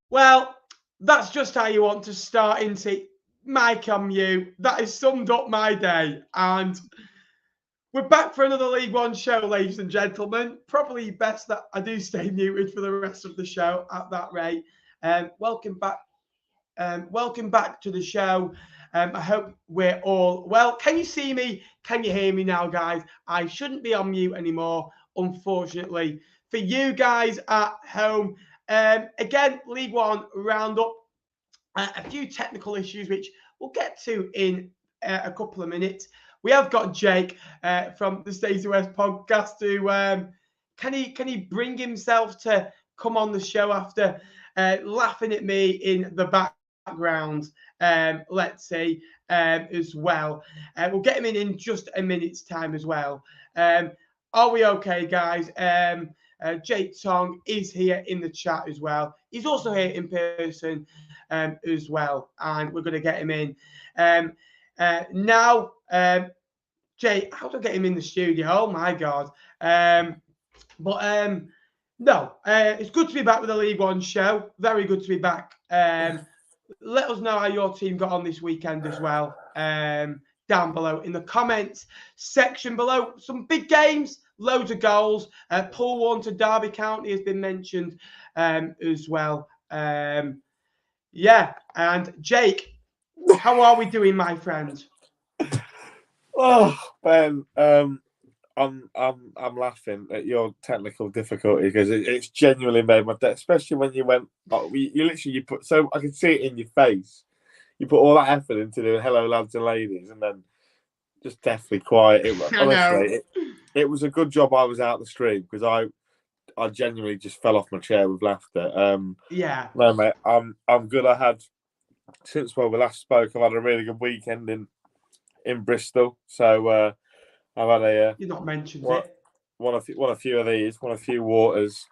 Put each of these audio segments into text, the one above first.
Well, that's just how you want to start, isn't it? Mike on you. That has summed up my day. And we're back for another League One show, ladies and gentlemen. Probably best that I do stay muted for the rest of the show at that rate. Welcome back. Welcome back to the show. I hope we're all well. Can you see me? Can you hear me now, guys? I shouldn't be on mute anymore, unfortunately. For you guys at home, again, League One roundup. A few technical issues, which we'll get to in a couple of minutes. We have got Jake from the Stacey West podcast. Can he bring himself to come on the show after laughing at me in the background? Let's see as well. We'll get him in just a minute's time as well. Are we okay, guys? Jake Tong is here in the chat as well. He's also here in person as well, and we're going to get him in now. Jake, how do I get him in the studio? Oh my God! No, it's good to be back with the League One show. Very good to be back. Let us know how your team got on this weekend as well. Down below in the comments section below. Some big games, loads of goals. Pool 1 to Derby County has been mentioned as well. Yeah, and Jake, how are we doing, my friend? Oh, Ben, I'm laughing at your technical difficulty because it's genuinely made my day. Especially when you went, you put so I can see it in your face. You put all that effort into doing hello, lads and ladies, and then just deathly quiet. It was a good job I was out the stream because I genuinely just fell off my chair with laughter. Yeah. No, mate, I'm good. I had since we last spoke, I've had a really good weekend in Bristol. So I've had you're not mentioned it. Won a few of these, won a few waters.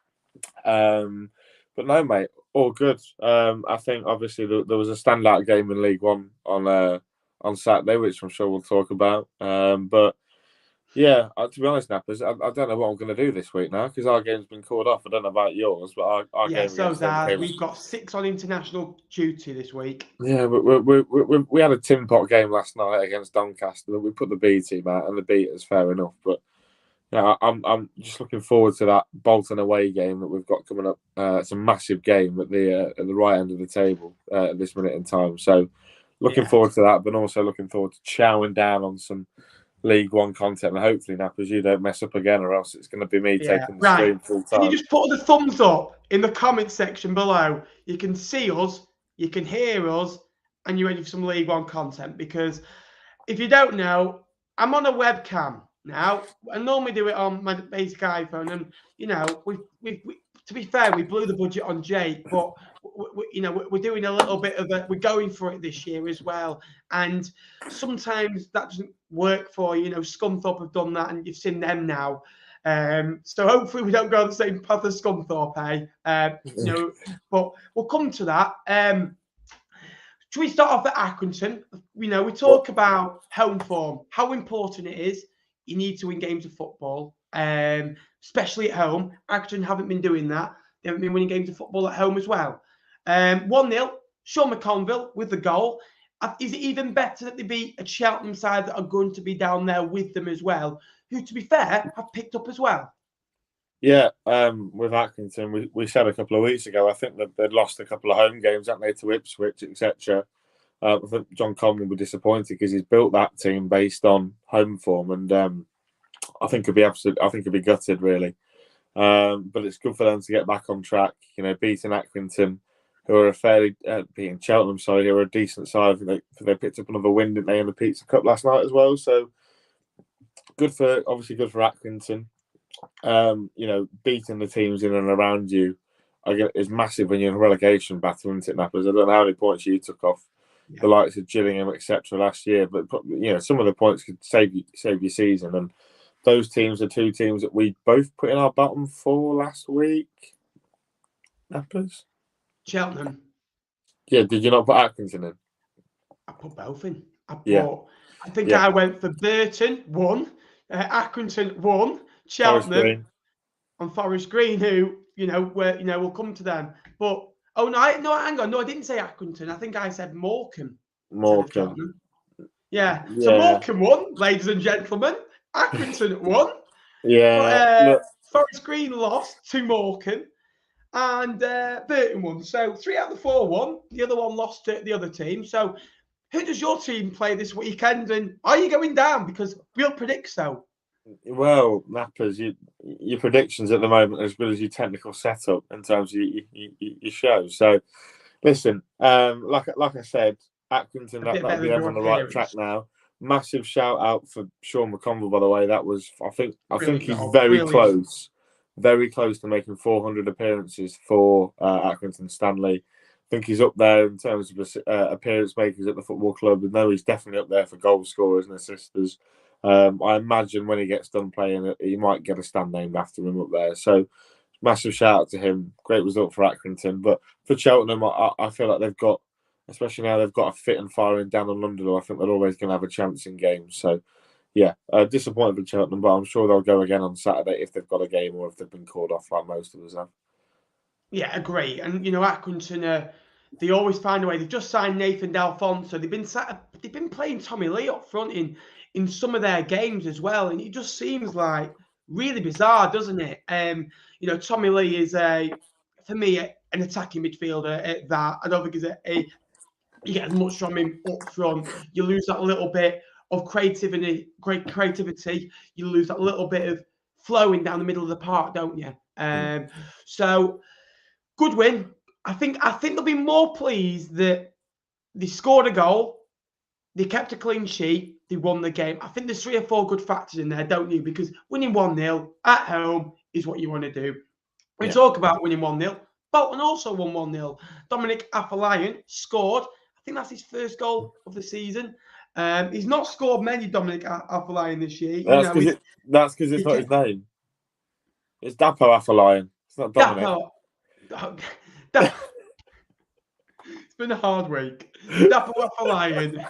But no, mate, all good. I think obviously there was a standout game in League One on Saturday, which I'm sure we'll talk about. But yeah, to be honest, Nappers, I don't know what I'm going to do this week now because our game's been called off. I don't know about yours, but our game so's ours. We've got 6 on international duty this week. Yeah, we had a tin pot game last night against Doncaster. We put the B team out and the beat us, fair enough. But yeah, I'm just looking forward to that Bolton away game that we've got coming up. It's a massive game at the right end of the table at this minute in time. So looking forward to that, but also looking forward to chowing down on some League One content. And hopefully, Nappers, you don't mess up again, or else it's going to be me taking the stream full time. Can you just put the thumbs up in the comment section below? You can see us, you can hear us, and you're ready for some League One content. Because if you don't know, I'm on a webcam now. I normally do it on my basic iPhone, and to be fair, we blew the budget on Jake, but we're doing a little bit of we're going for it this year as well, and sometimes that doesn't work for you. Scunthorpe have done that, and you've seen them now. So hopefully we don't go the same path as Scunthorpe, but we'll come to that. Should we start off at Accrington? We talk about home form, how important it is. You need to win games of football, especially at home. Accrington haven't been doing that. They haven't been winning games of football at home as well. 1-0, Sean McConville with the goal. Is it even better that they beat a Cheltenham side that are going to be down there with them as well, who, to be fair, have picked up as well? Yeah, with Accrington, we said a couple of weeks ago, I think that they'd lost a couple of home games, hadn't they, to Ipswich, etc. I think John Conlon will be disappointed because he's built that team based on home form, and I think he'll be gutted really. But it's good for them to get back on track. Beating Accrington, who are beating Cheltenham, who are a decent side. They picked up another win, didn't they, in the Pizza Cup last night as well. So good for Accrington. Beating the teams in and around you is massive when you're in a relegation battle, isn't it, Nappers? I don't know how many points you took off the likes of Gillingham, etc. last year, but some of the points could save your season. And those teams are two teams that we both put in our bottom 4 last week. Nappers? Cheltenham. Yeah, did you not put Accrington in? I put both in. I think I went for Burton 1, Accrington 1, Cheltenham and Forest Green, who we'll come to them. But Oh no, hang on. No, I didn't say Accrington. I think I said Morecambe instead of Morecambe. Cheltenham. Yeah. So Yeah. Morecambe won, ladies and gentlemen. Accrington won. Yeah. Look, Forest Green lost to Morecambe. And Burton won. So 3 out of the 4 won. The other one lost to the other team. So who does your team play this weekend? And are you going down? Because we'll predict so. well, Nappers, your predictions at the moment are as good as your technical setup in terms of your show. So, listen, like I said, Accrington, A bit that'll better be than them your on the right track appearance. now. Massive shout out for Sean McConville, by the way. That was, I think he's Goal. very Brilliant. close to making 400 appearances for Accrington Stanley. I think he's up there in terms of appearance makers at the football club. And no, he's definitely up there for goal scorers and assisters. I imagine when he gets done playing, he might get a stand named after him up there. So, massive shout out to him. Great result for Accrington. But for Cheltenham, I feel like they've got, especially now they've got a fit and firing down on London, I think they're always going to have a chance in games. So, yeah, disappointed with Cheltenham, but I'm sure they'll go again on Saturday if they've got a game or if they've been called off like most of us have. Yeah, agree. And Accrington, they always find a way. They've just signed Nathan D'Alfonso. They've been playing Tommy Lee up front in some of their games as well, and it just seems like really bizarre, doesn't it? Tommy Lee is for me an attacking midfielder. At that, I don't think you get as much from him up front. You lose that little bit of creativity. Great creativity. You lose that little bit of flowing down the middle of the park, don't you? So. Good win. I think they'll be more pleased that they scored a goal, they kept a clean sheet, they won the game. I think there's 3 or 4 good factors in there, don't you? Because winning 1-0 at home is what you want to do. We talk about winning 1-0. Bolton also won 1-0. Dominic Afolayan scored. I think that's his first goal of the season. He's not scored many Dominic Afolayan this year. That's because it's not his name. It's Dapo Afolayan. It's not Dominic. It's been a hard week. Dapo Afolayan,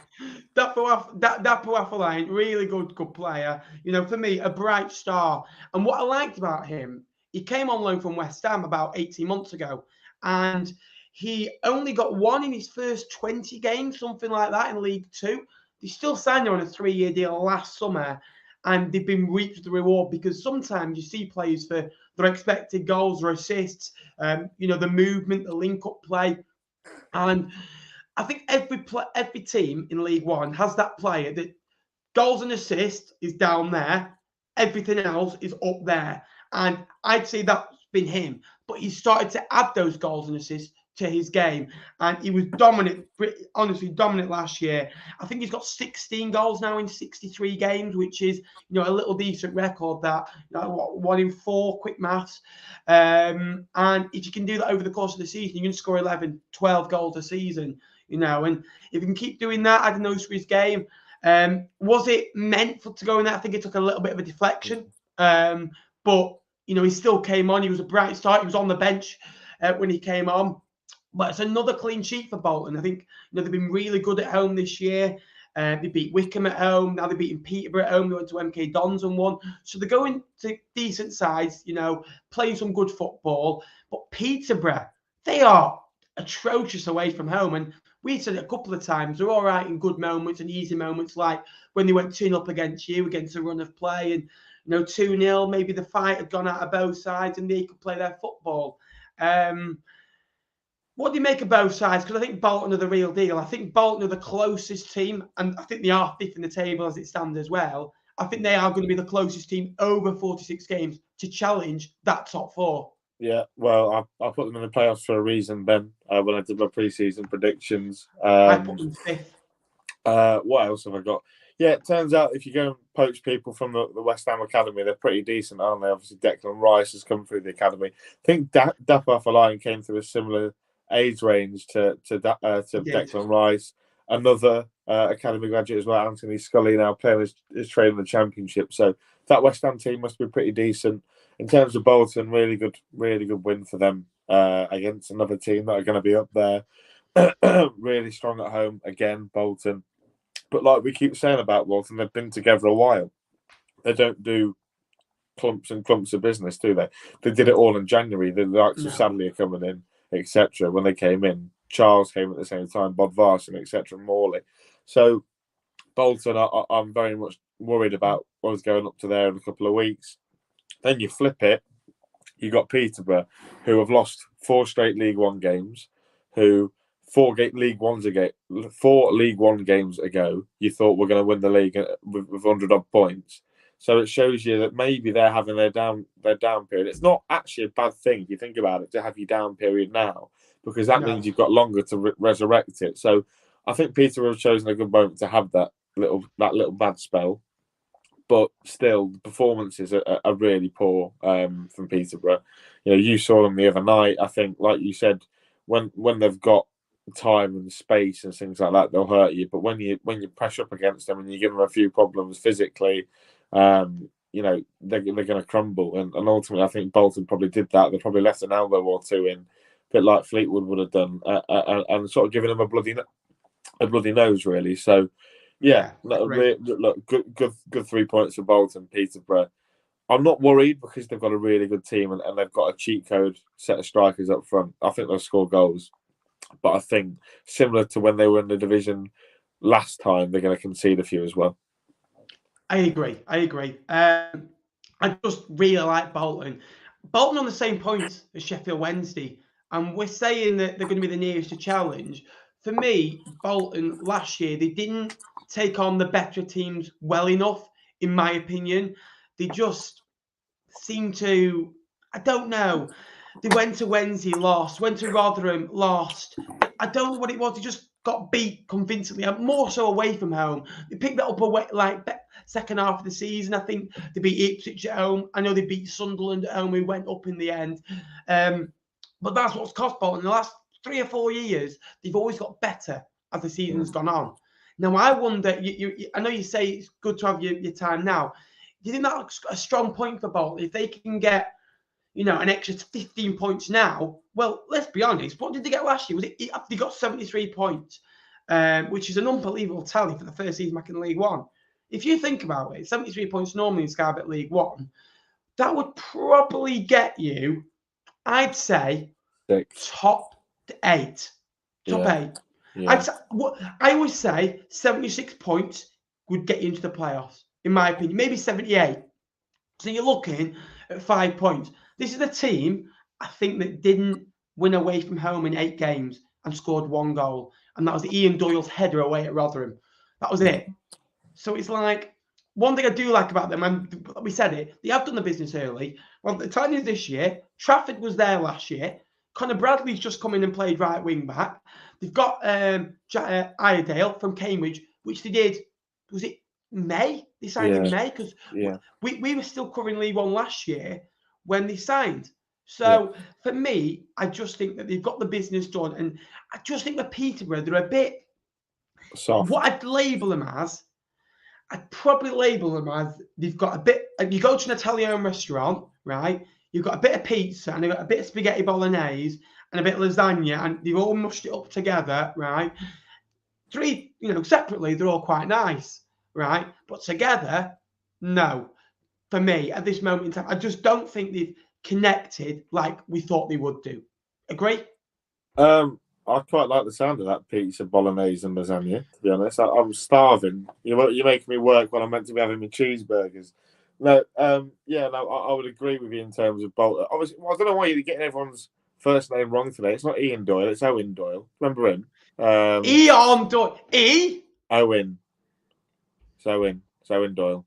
really good player. For me, a bright star. And what I liked about him, he came on loan from West Ham about 18 months ago, and he only got 1 in his first 20 games, something like that, in League Two. They still signed him on a 3-year deal last summer, and they've been reaped the reward because sometimes you see players for their expected goals or assists, the movement, the link-up play. And I think every team in League One has that player that goals and assists is down there. Everything else is up there. And I'd say that's been him. But he started to add those goals and assists to his game. And he was dominant, honestly dominant last year. I think he's got 16 goals now in 63 games, which is, a little decent record that, 1 in 4, quick maths. And if you can do that over the course of the season, you can score 11, 12 goals a season, and if you can keep doing that, adding those to his game. Was it meant to go in there? I think it took a little bit of a deflection. But, he still came on. He was a bright start. He was on the bench when he came on. But it's another clean sheet for Bolton. I think they've been really good at home this year. They beat Wickham at home. Now they're beating Peterborough at home. They went to MK Dons and won. So they're going to decent sides, playing some good football. But Peterborough, they are atrocious away from home. And we said it a couple of times. They're all right in good moments and easy moments, like when they went 2-0 up against you, against a run of play. And, 2-0, maybe the fight had gone out of both sides and they could play their football. What do you make of both sides? Because I think Bolton are the real deal. I think Bolton are the closest team, and I think they are 5th in the table as it stands as well. I think they are going to be the closest team over 46 games to challenge that top 4. Yeah, well, I put them in the playoffs for a reason, Ben, when I did my pre-season predictions. I put them 5th. What else have I got? Yeah, it turns out if you go and poach people from the West Ham Academy, they're pretty decent, aren't they? Obviously, Declan Rice has come through the academy. I think Dapo Afolayan came through a similar age range to Declan Rice. Another academy graduate as well, Anthony Scully, now playing his trade in the Championship. So that West Ham team must be pretty decent. In terms of Bolton, really good win for them against another team that are going to be up there. Really strong at home again, Bolton. But like we keep saying about Bolton, they've been together a while. They don't do clumps and clumps of business, do they? They did it all in January. The likes of Sadley are coming in etc. When they came in, Charles came at the same time, Bodvarsson, etc. Morley. So Bolton, I'm very much worried about what's going up to there in a couple of weeks. Then you flip it, you got Peterborough, who have lost 4 straight League One games, who 4 League One games ago, you thought were going to win the league with 100 odd points. So it shows you that maybe they're having their down period. It's not actually a bad thing if you think about it to have your down period now, because that means you've got longer to resurrect it. So I think Peterborough have chosen a good moment to have that little bad spell. But still, the performances are really poor from Peterborough. You saw them the other night. I think, like you said, when they've got time and space and things like that, they'll hurt you. But when you press up against them and you give them a few problems physically, they're going to crumble. And ultimately, I think Bolton probably did that. They probably left an elbow or two in, a bit like Fleetwood would have done, and sort of giving them a bloody nose, really. So. Yeah, look, good 3 points for Bolton, Peterborough. I'm not worried because they've got a really good team and they've got a cheat code set of strikers up front. I think they'll score goals. But I think similar to when they were in the division last time, they're going to concede a few as well. I agree. I just really like Bolton. Bolton on the same points as Sheffield Wednesday. And we're saying that they're going to be the nearest to challenge. For me, Bolton last year, they didn't take on the better teams well enough, in my opinion. They just seem to, I don't know. They went to Wednesday, lost. Went to Rotherham, lost. I don't know what it was. They just got beat convincingly. More so away from home. They picked that up away, second half of the season. I think they beat Ipswich at home. I know they beat Sunderland at home, who went up in the end. But that's what's cost Bolton. In the last 3 or 4 years, they've always got better as the season's gone on. Now, I wonder, I know you say it's good to have your time now. Do you think that's a strong point for Bolton? If they can get, an extra 15 points now, well, let's be honest. What did they get last year? They got 73 points, which is an unbelievable tally for the first season back in League One. If you think about it, 73 points normally in Sky Bet League One, that would probably get you, I'd say, 6. top 8. Top 8. Yeah. I always say 76 points would get you into the playoffs, in my opinion. Maybe 78. So you're looking at 5 points. This is a team, I think, that didn't win away from home in 8 games and scored 1 goal. And that was Ian Doyle's header away at Rotherham. That was it. So it's like, one thing I do like about them, and we said it, they have done the business early. Well, the time is this year. Trafford was there last year. Connor Bradley's just come in and played right wing back. They've got Iredale from Cambridge, which they did, was it May? They signed in May because we were still covering League One last year when they signed. So for me, I just think that they've got the business done. And I just think with Peterborough, they're a bit soft. What I'd label them as, I'd probably label them as they've got a bit, you go to an Italian restaurant, right? You've got a bit of pizza and they've got a bit of spaghetti bolognese and a bit of lasagna, and they've all mushed it up together, right? 3, separately, they're all quite nice, right? But together, no. For me, at this moment in time, I just don't think they've connected like we thought they would do. Agree? I quite like the sound of that pizza, bolognese and lasagna, to be honest. I'm starving. You're making me work when I'm meant to be having my cheeseburgers. No, I would agree with you in terms of Bolton. Obviously, I don't know why you're getting everyone's first name wrong today. It's not Ian Doyle, it's Owen Doyle. Remember him? Ian Doyle. Owen. It's Owen. It's Owen Doyle.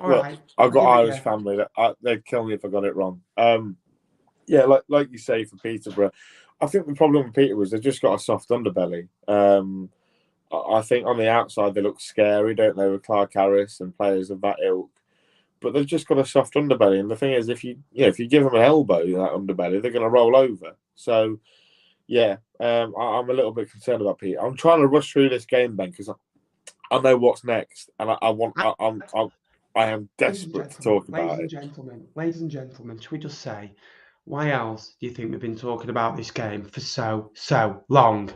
All right. I've got Irish family. They'd kill me if I got it wrong. Like you say, for Peterborough, I think the problem with Peterborough is they've just got a soft underbelly. I think on the outside they look scary, don't they, with Clark Harris and players of that ilk. But they've just got a soft underbelly, and the thing is, if you give them an elbow, that underbelly, they're going to roll over. So, I'm a little bit concerned about Pete. I'm trying to rush through this game, Ben, because I know what's next, and I am desperate to talk about it. Ladies and gentlemen, should we just say, why else do you think we've been talking about this game for so long?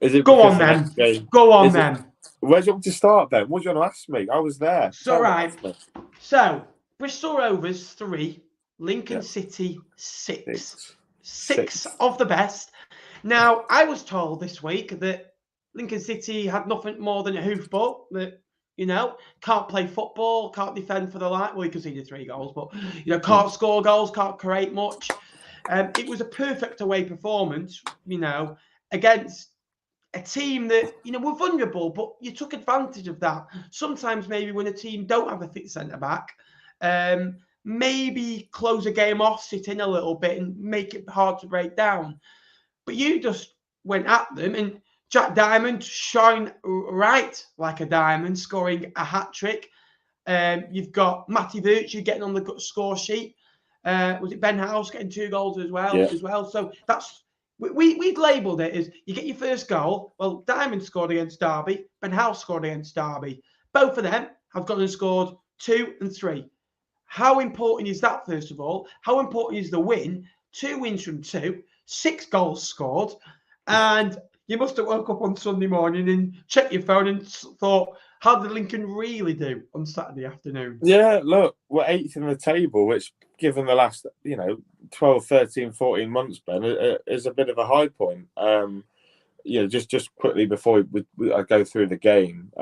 Is it Go on, then. Go on, then. Where do you want to start, Ben? What do you want to ask me? I was there. So, right. So, Bristol Rovers 3, Lincoln City 6. Six of the best. Now, I was told this week that Lincoln City had nothing more than a hoofball, that, can't play football, can't defend for the life. Well, he conceded 3 goals, but, can't score goals, can't create much. It was a perfect away performance, against a team that, were vulnerable, but you took advantage of that. Sometimes maybe when a team don't have a fit centre-back, maybe close a game off, sit in a little bit and make it hard to break down. But you just went at them, and Jack Diamond shone right like a diamond, scoring a hat-trick. You've got Matty Virtue getting on the score sheet. Was it Ben House getting 2 goals as well? So that's... We'd labelled it as you get your first goal. Well, Diamond scored against Derby. Ben House scored against Derby. Both of them have gone and scored 2 and 3. How important is that, first of all? How important is the win? 2 wins from 2, 6 goals scored. And you must have woke up on Sunday morning and checked your phone and thought, how did Lincoln really do on Saturday afternoon? Yeah, look, we're 8th in the table, which, given the last, 12, 13, 14 months, Ben, is a bit of a high point. Just quickly before I go through the game,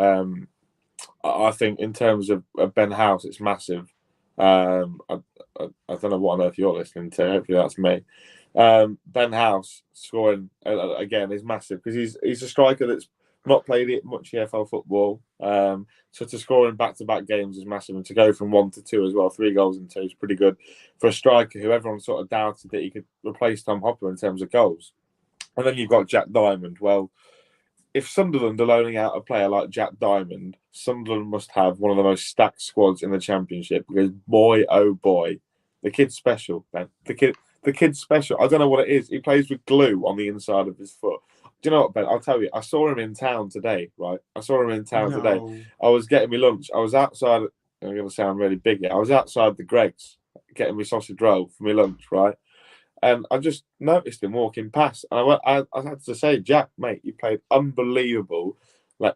I think in terms of Ben House, it's massive. I don't know what on earth you're listening to. Hopefully that's me. Ben House scoring again is massive because he's a striker that's not played it much EFL football. So to score in back-to-back games is massive, and to go from 1 to 2 as well, 3 goals in 2 is pretty good for a striker who everyone sort of doubted that he could replace Tom Hopper in terms of goals. And then you've got Jack Diamond. Well, if Sunderland are loaning out a player like Jack Diamond, Sunderland must have one of the most stacked squads in the Championship because boy, oh boy, the kid's special, man. The kid's special. I don't know what it is. He plays with glue on the inside of his foot. Do you know what, Ben? I'll tell you. I saw him in town today, right? Today. I was getting me lunch. I was outside. I'm going to sound really big here. I was outside the Greggs getting me sausage roll for my lunch, right? And I just noticed him walking past. And I had to say, Jack, mate, you played unbelievable.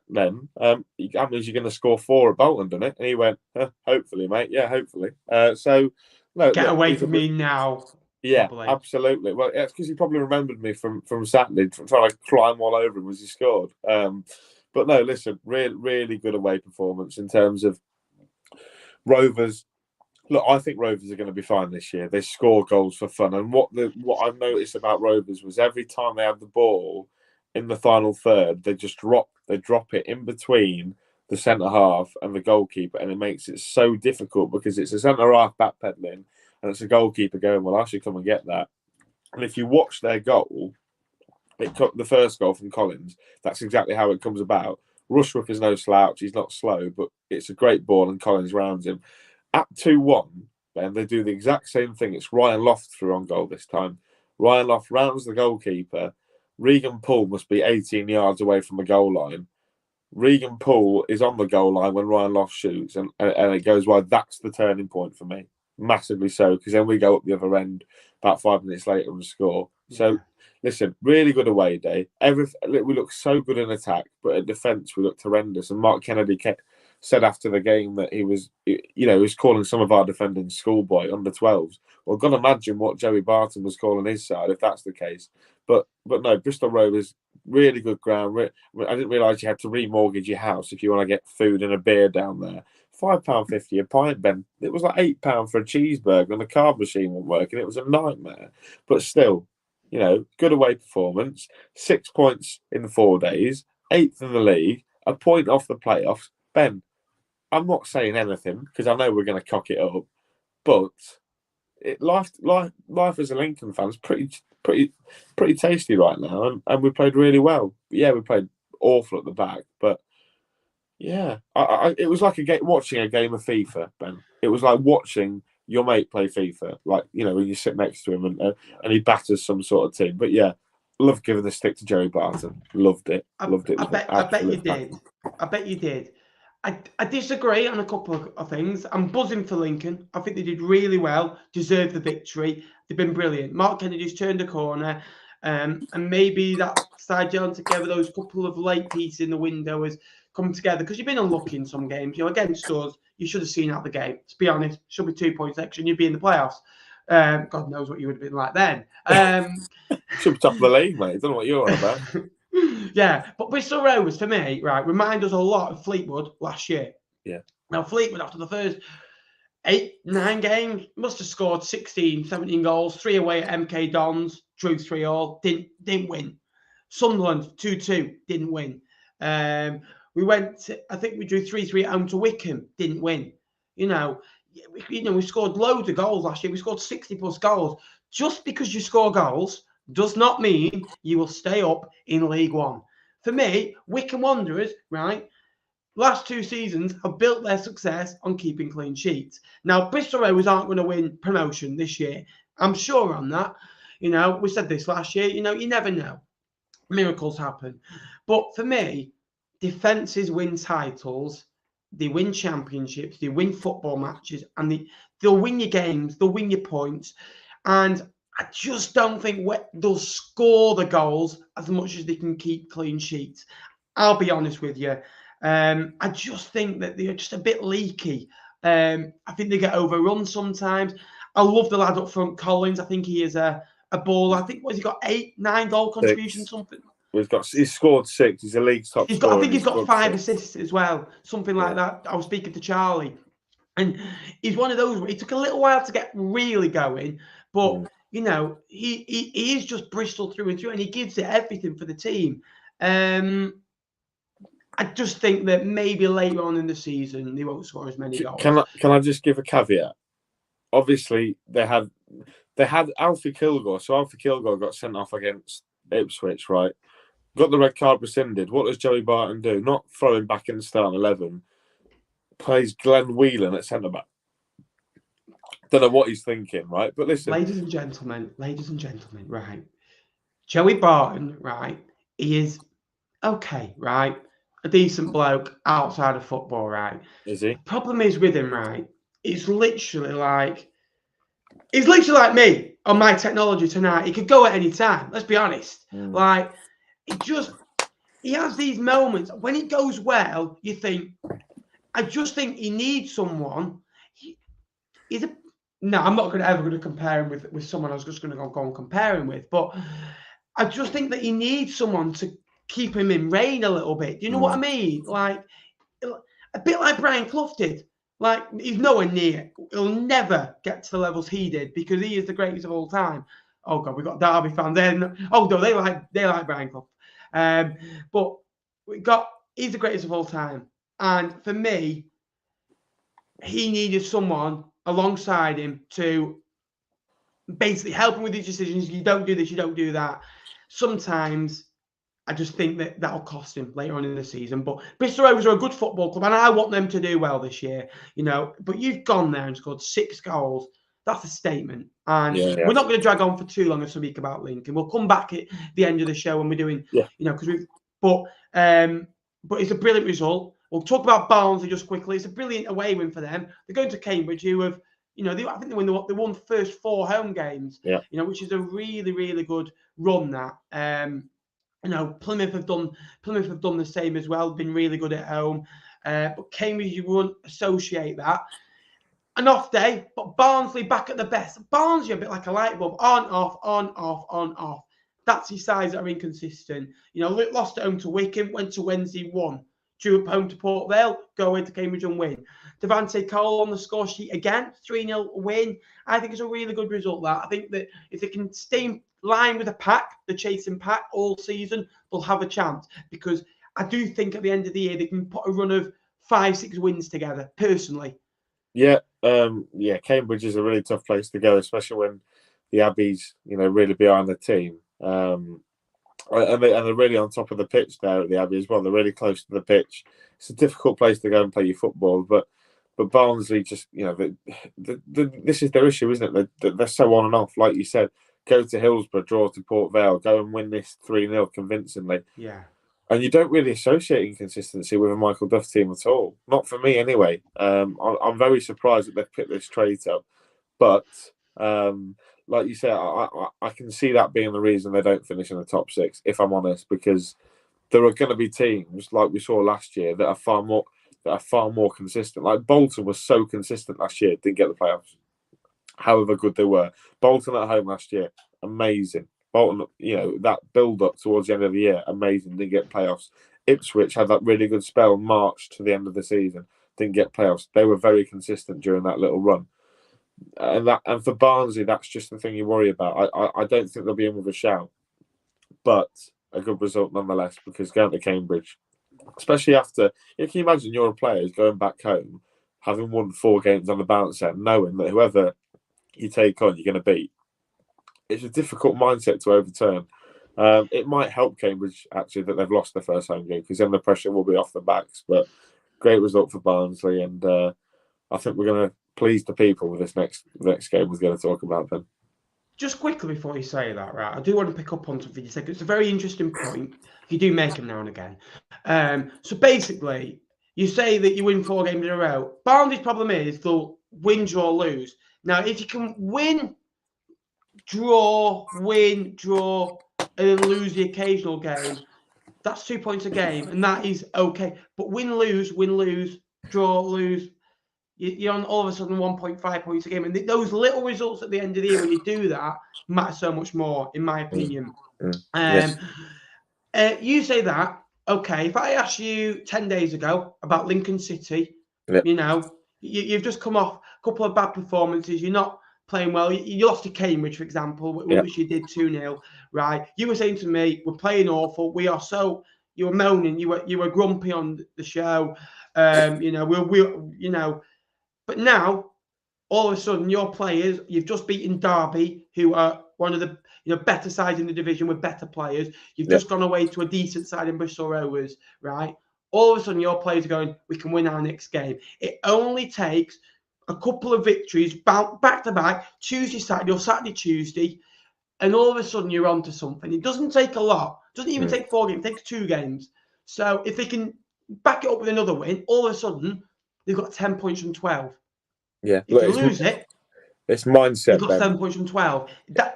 Then that means you're going to score 4 at Bolton, doesn't it? And he went, hopefully, mate. Yeah, hopefully. Get away from me now. Yeah, probably. Absolutely. Well, it's because he probably remembered me from Saturday, trying to climb all over him as he scored. But no, listen, really good away performance in terms of Rovers. Look, I think Rovers are going to be fine this year. They score goals for fun, and what I've noticed about Rovers was every time they have the ball in the final third, they drop it in between the centre half and the goalkeeper, and it makes it so difficult because it's a centre half backpedaling. And it's a goalkeeper going, well, I should come and get that. And if you watch their goal, the first goal from Collins, that's exactly how it comes about. Rushworth is no slouch. He's not slow, but it's a great ball and Collins rounds him. At 2-1, then they do the exact same thing. It's Ryan Loft through on goal this time. Ryan Loft rounds the goalkeeper. Regan Poole must be 18 yards away from the goal line. Regan Poole is on the goal line when Ryan Loft shoots, and it goes wide. That's the turning point for me. Massively so, because then we go up the other end about 5 minutes later and score. So, listen, really good away day. We look so good in attack, but at defence we looked horrendous. And Mark Kennedy said after the game that he was calling some of our defending schoolboy under 12s. Well, God, imagine what Joey Barton was calling his side if that's the case. But no, Bristol Rovers, really good ground. I didn't realise you had to remortgage your house if you want to get food and a beer down there. £5.50 a pint, Ben. It was like £8 for a cheeseburger, and the card machine wasn't working. It was a nightmare. But still, good away performance. 6 points in 4 days, 8th in the league, a point off the playoffs. Ben, I'm not saying anything because I know we're going to cock it up, but life as a Lincoln fan is pretty tasty right now, and we played really well. Yeah, we played awful at the back, but. Yeah, it was like watching a game of FIFA, Ben. It was like watching your mate play FIFA, like when you sit next to him and he batters some sort of team. But yeah, love giving the stick to Joey Barton. Loved it. I bet you did. I bet you did. I disagree on a couple of things. I'm buzzing for Lincoln. I think they did really well, deserved the victory. They've been brilliant. Mark Kennedy's turned a corner, and maybe that side on together, those couple of late pieces in the window has come together, because you've been unlucky in some games. Against us, you should have seen out the game. To be honest, should be 2 points extra and you'd be in the playoffs. God knows what you would have been like then. Should be top of the league, mate. I don't know what you're on about. Yeah, but Bristol Rovers, for me, right, remind us a lot of Fleetwood last year. Yeah. Now, Fleetwood, after the first 8-9 games, must have scored 16, 17 goals, 3 away at MK Dons, drew 3-all, didn't win. Sunderland, 2-2, didn't win. We went, I think we drew 3-3 at home to Wickham, didn't win. We scored loads of goals last year. We scored 60+ goals. Just because you score goals does not mean you will stay up in League One. For me, Wickham Wanderers, right, last 2 seasons have built their success on keeping clean sheets. Now, Bristol Rovers aren't going to win promotion this year. I'm sure on that. We said this last year. You never know. Miracles happen. But for me, defences win titles. They win championships. They win football matches. And they'll win your games. They'll win your points. And I just don't think they'll score the goals as much as they can keep clean sheets. I'll be honest with you. I just think that they're just a bit leaky. I think they get overrun sometimes. I love the lad up front, Collins. I think he is a baller. I think, he got 8, 9 goal contributions, something. He's scored 6. He's a league's top scorer. I think he's got 5 assists as well, something like that. I was speaking to Charlie, and he's one of those where he took a little while to get really going, but he is just Bristol through and through, and he gives it everything for the team. I just think that maybe later on in the season they won't score as many goals. Can I just give a caveat? Obviously, they had Alfie Kilgore. So Alfie Kilgore got sent off against Ipswich, right? Got the red card rescinded. What does Joey Barton do? Not throw him back in the starting 11. Plays Glenn Whelan at centre back. Don't know what he's thinking, right? But listen, ladies and gentlemen, right? Joey Barton, right? He is okay, right? A decent bloke outside of football, right? Is he? The problem is with him, right? He's literally like me on my technology tonight. He could go at any time. Let's be honest. Like, he has these moments when it goes well. You think, I just think he needs someone. I'm not ever going to compare him with someone I was just going to go and compare him with. But I just think that he needs someone to keep him in rein a little bit. Do you know what I mean? Like, a bit like Brian Clough did. Like, he's nowhere near. He'll never get to the levels he did because he is the greatest of all time. Oh God, we've got Derby fans. Oh no, they like Brian Clough. But he's the greatest of all time. And for me, he needed someone alongside him to basically help him with his decisions. You don't do this, you don't do that. Sometimes I just think that'll cost him later on in the season. But Bristol Rovers are a good football club, and I want them to do well this year. But you've gone there and scored 6 goals. That's a statement. And we're not going to drag on for too long and speak about Lincoln. We'll come back at the end of the show when we're doing, but it's a brilliant result. We'll talk about Barnsley just quickly. It's a brilliant away win for them. They're going to Cambridge, who have, I think they won the first 4 home games. Which is a really, really good run. Plymouth have done the same as well. Been really good at home, but Cambridge, you wouldn't associate that. An off day, but Barnsley back at the best. Barnsley a bit like a light bulb, on off, on off, on off. That's his sides that are inconsistent. Lost at home to Wickham, went to Wednesday, won. Drew at home to Port Vale, go away to Cambridge and win. Devante Cole on the score sheet again, 3-0 win. I think it's a really good result. That I think that if they can stay in line with the pack, the chasing pack all season, they'll have a chance. Because I do think at the end of the year they can put a run of 5-6 wins together. Personally. Yeah, Cambridge is a really tough place to go, especially when the Abbey's, really behind the team. And they're really on top of the pitch there at the Abbey as well. They're really close to the pitch. It's a difficult place to go and play your football, but Barnsley just, this is their issue, isn't it? They're so on and off, like you said. Go to Hillsborough, draw to Port Vale, go and win this 3-0 convincingly. Yeah. And you don't really associate inconsistency with a Michael Duff team at all. Not for me, anyway. I'm very surprised that they've picked this trait up. But, like you said, I can see that being the reason they don't finish in the top 6, if I'm honest, because there are going to be teams, like we saw last year, that are far more consistent. Like Bolton was so consistent last year, didn't get the playoffs. however good they were. Bolton at home last year, amazing. Bolton, that build-up towards the end of the year, amazing. Didn't get playoffs. Ipswich had that really good spell March to the end of the season. Didn't get playoffs. They were very consistent during that little run. And for Barnsley, that's just the thing you worry about. I don't think they'll be in with a shout, but a good result nonetheless, because going to Cambridge, especially after, you can imagine you're a player going back home, having won 4 games on the bounce set, knowing that whoever you take on, you're going to beat. It's a difficult mindset to overturn. It might help Cambridge, actually, that they've lost their first home game, because then the pressure will be off their backs. But great result for Barnsley, and I think we're going to please the people with this next game we're going to talk about then. Just quickly before you say that, right, I do want to pick up on something you said. It's a very interesting point. You do make them now and again. So basically, you say that you win 4 games in a row. Barnsley's problem is they'll win, draw, lose. Now, if you can win, draw, and then lose the occasional game, that's 2 points a game, and that is okay. But win, lose, draw, lose, you're on all of a sudden 1.5 points a game. And those little results at the end of the year, when you do that, matter so much more, in my opinion. Yes. You say that, okay, if I asked you 10 days ago about Lincoln City, Yep. You've just come off a couple of bad performances, you're not playing well, you lost to Cambridge, for example, which you did 2-0, right? You were saying to me, we're playing awful, you were moaning, you were grumpy on the show, but now, all of a sudden, your players, you've just beaten Derby, who are one of the better sides in the division with better players. You've just gone away to a decent side in Bristol Rovers, right? All of a sudden, your players are going, we can win our next game. It only takes a couple of victories back to back, Tuesday, Saturday, or Saturday, Tuesday, and all of a sudden, you're on to something. It doesn't take a lot. It doesn't even take 4 games. It takes 2 games. So if they can back it up with another win, all of a sudden, they've got 10 points from 12. Yeah. If you lose it, it's mindset. You've got 7 points from 12.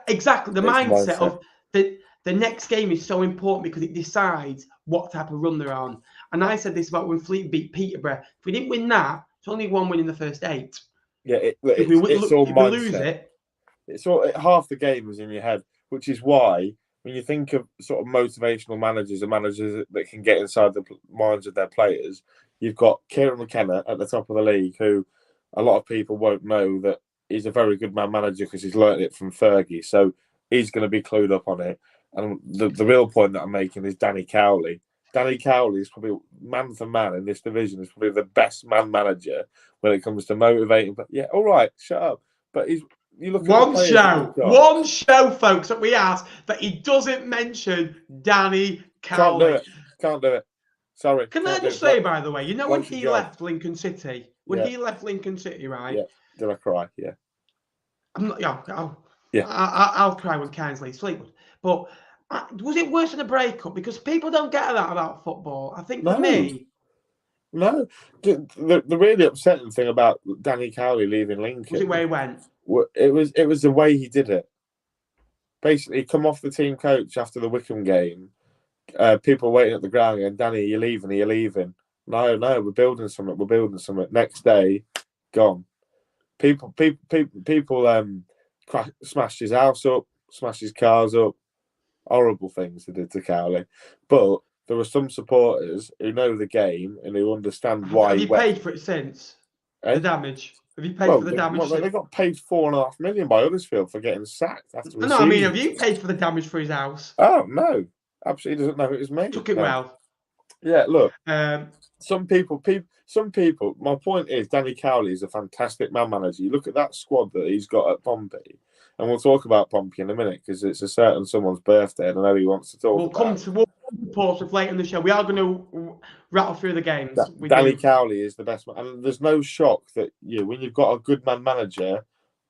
Exactly. The mindset of the next game is so important because it decides what type of run they're on. And I said this about when Fleet beat Peterborough. If we didn't win that, it's only 1 win in the first 8. Yeah, if we lose it, it's all half the game is in your head, which is why when you think of sort of motivational managers and managers that can get inside the minds of their players, you've got Kieran McKenna at the top of the league, who a lot of people won't know that he's a very good man manager because he's learned it from Fergie. So he's going to be clued up on it. And the real point that I'm making is Danny Cowley. Danny Cowley is probably man for man in this division, is probably the best man manager when it comes to motivating. But yeah, all right, shut up. But you look at one show, folks, that we asked that he doesn't mention Danny Cowley. Can't do it. Sorry. Can I just say, by the way, when he left Lincoln City, right? Yeah. Did I cry? Yeah. I'm not. I'll cry when Kingsley Fleetwood. But was it worse than a breakup? Because people don't get that about football. I think for me. No. The really upsetting thing about Danny Cowley leaving Lincoln was it where he went? It was the way he did it. Basically, come off the team coach after the Wickham game. People waiting at the ground and Danny, are you leaving? No, we're building something. Next day, gone. People smashed his house up, smashed his cars up. Horrible things they did to Cowley. But there were some supporters who know the game and who understand why. Have you paid for it since? The damage? Have you paid for the damage? They got paid $4.5 million by Huddersfield for getting sacked after. No, I mean, have you paid for the damage for his house? Oh no, absolutely doesn't know it was me. Took it well. Yeah, look. Some people. My point is, Danny Cowley is a fantastic man manager. You look at that squad that he's got at Pompey, and we'll talk about Pompey in a minute because it's a certain someone's birthday, and I know he wants to talk. We'll come to reports later in the show. We are going to rattle through the games. Danny Cowley is the best man, and there's no shock that when you've got a good man manager.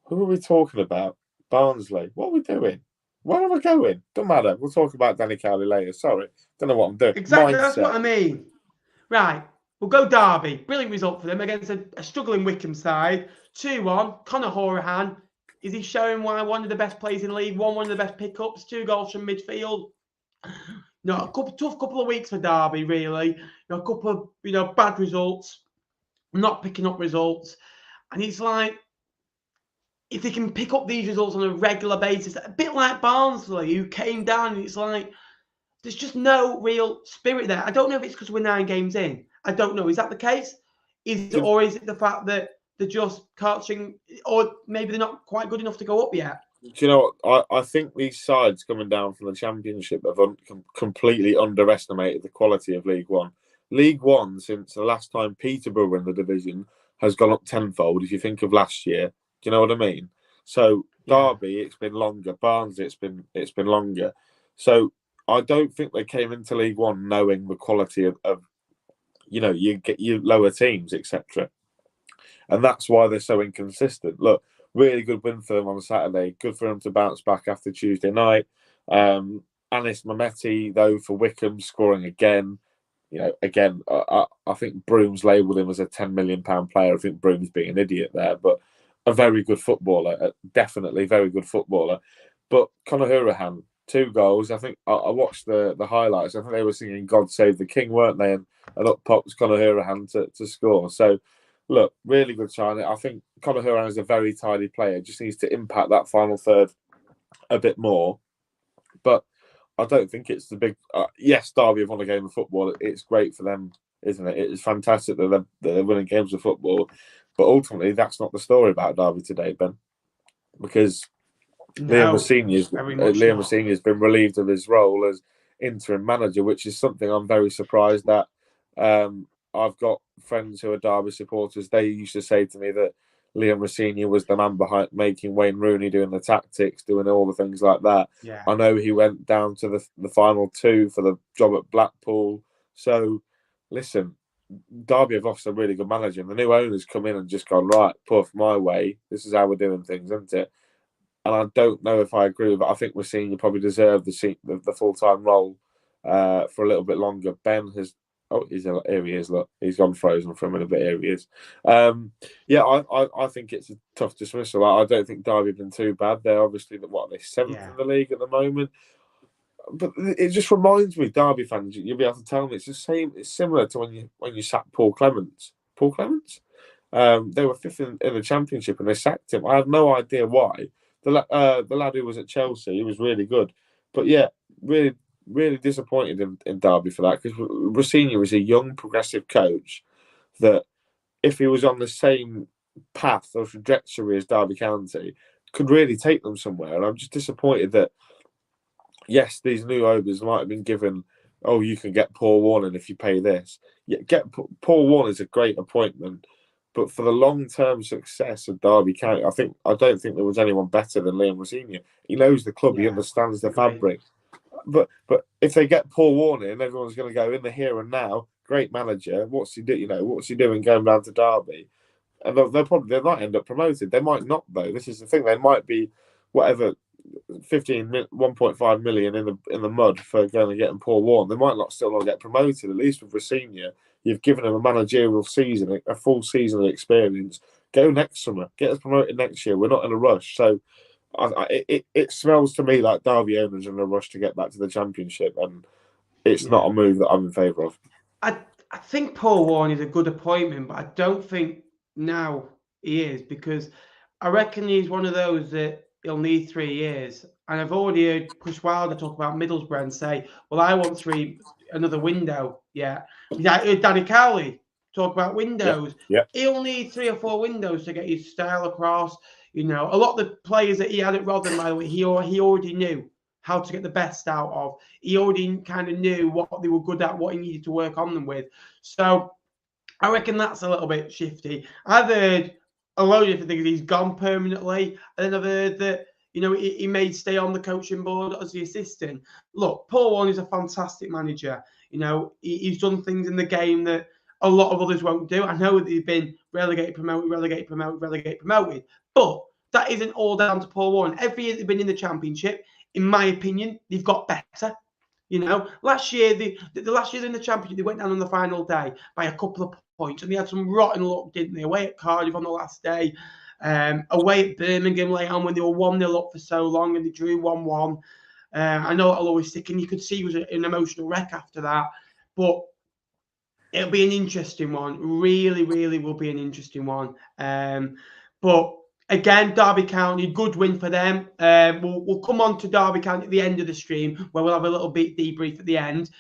Who are we talking about? Barnsley. What are we doing? Where am I going? Don't matter. We'll talk about Danny Cowley later. Sorry, don't know what I'm doing. Exactly, that's what I mean. Right. We'll go Derby. Brilliant result for them against a struggling Wickham side. 2-1. Conor Hourihane. Is he showing why one of the best players in the league? One of the best pickups. 2 goals from midfield. A tough couple of weeks for Derby, really. A couple of bad results. Not picking up results. And it's like, if they can pick up these results on a regular basis, a bit like Barnsley, who came down, and it's like there's just no real spirit there. I don't know if it's because we're 9 games in. I don't know. Is that the case? Or is it the fact that they're just coaching, or maybe they're not quite good enough to go up yet? Do you know what? I think these sides coming down from the Championship have completely underestimated the quality of League One. League One, since the last time Peterborough were in the division, has gone up tenfold. If you think of last year, do you know what I mean? So Derby, it's been longer. Barnes, it's been longer. So I don't think they came into League One knowing the quality of you get your lower teams, etc. And that's why they're so inconsistent. Look, really good win for them on Saturday. Good for them to bounce back after Tuesday night. Anis Mehmeti, though, for Wickham, scoring again. I think Broom's labelled him as a £10 million player. I think Broom's being an idiot there, but a very good footballer, definitely very good footballer. But Conor Hourihane, 2 goals. I think I watched the highlights. I think they were singing "God Save the King," weren't they? And up pops Conor Hourihane to score. So, look, really good signing. I think Conor Hourihane is a very tidy player. Just needs to impact that final third a bit more. But I don't think it's the big. Yes, Derby have won a game of football. It's great for them, isn't it? It's fantastic that they're winning games of football. But ultimately, that's not the story about Derby today, Ben, because Liam Rossini has been relieved of his role as interim manager, which is something I'm very surprised at. I've got friends who are Derby supporters. They used to say to me that Liam Rossini was the man behind making Wayne Rooney doing the tactics, doing all the things like that. Yeah. I know he went down to the final 2 for the job at Blackpool. So, listen, Derby have lost a really good manager, and the new owner's come in and just gone, right, Puff, my way. This is how we're doing things, isn't it? And I don't know if I agree with it. I think Rossini probably deserved the full-time role for a little bit longer. Ben has... Oh, here he is. Look, he's gone frozen for a minute, but here he is. I think it's a tough dismissal. I don't think Derby have been too bad. They're obviously they're 7th in the league at the moment. But it just reminds me, Derby fans, you'll be able to tell me it's the same. It's similar to when you sacked Paul Clements. Paul Clements. They were 5th in the Championship and they sacked him. I have no idea why. The lad who was at Chelsea, he was really good, but yeah, really disappointed in Derby for that, because Rossini is a young, progressive coach that, if he was on the same path or trajectory as Derby County, could really take them somewhere. And I'm just disappointed that, yes, these new owners might have been given, oh, you can get Paul Warner if you pay this. Yeah, Paul Warner is a great appointment, but for the long-term success of Derby County, I don't think there was anyone better than Liam Rossini. He knows the club, he understands the fabric. But if they get Paul Warner and everyone's going to go in the here and now, great manager, what's he do? What's he doing going down to Derby? And they might end up promoted. They might not, though. This is the thing. They might be whatever 1.5 million in the mud for going and getting Paul Warner. They might still not get promoted. At least with Rossini, you've given him a managerial season, a full season of experience. Go next summer, get us promoted next year. We're not in a rush. So it smells to me like Derby owners are in a rush to get back to the Championship, and it's not a move that I'm in favour of. I think Paul Warne is a good appointment, but I don't think now he is, because I reckon he's one of those that he'll need 3 years. And I've already heard Chris Wilder talk about Middlesbrough and say, well, I want another window. Yeah. I heard Danny Cowley talk about windows. Yeah. He'll need 3 or 4 windows to get his style across. A lot of the players that he had at Rotherham, by the way, he already knew how to get the best out of. He already kind of knew what they were good at, what he needed to work on them with. So I reckon that's a little bit shifty. I've heard a load of different things. He's gone permanently. And then I've heard that, he may stay on the coaching board as the assistant. Look, Paul Warne is a fantastic manager. He's done things in the game that a lot of others won't do. I know that they've been relegated, promoted. But that isn't all down to Paul Warne. Every year they've been in the Championship, in my opinion, they've got better. Last year, the last year in the Championship, they went down on the final day by a couple of points, and they had some rotten luck, didn't they? Away at Cardiff on the last day, away at Birmingham later on when they were 1-0 up for so long and they drew 1-1. I know it'll always stick, and you could see it was an emotional wreck after that. But it'll be an interesting one. Really, really will be an interesting one. But Again, Derby County, good win for them. We'll come on to Derby County at the end of the stream, where we'll have a little bit debrief at the end.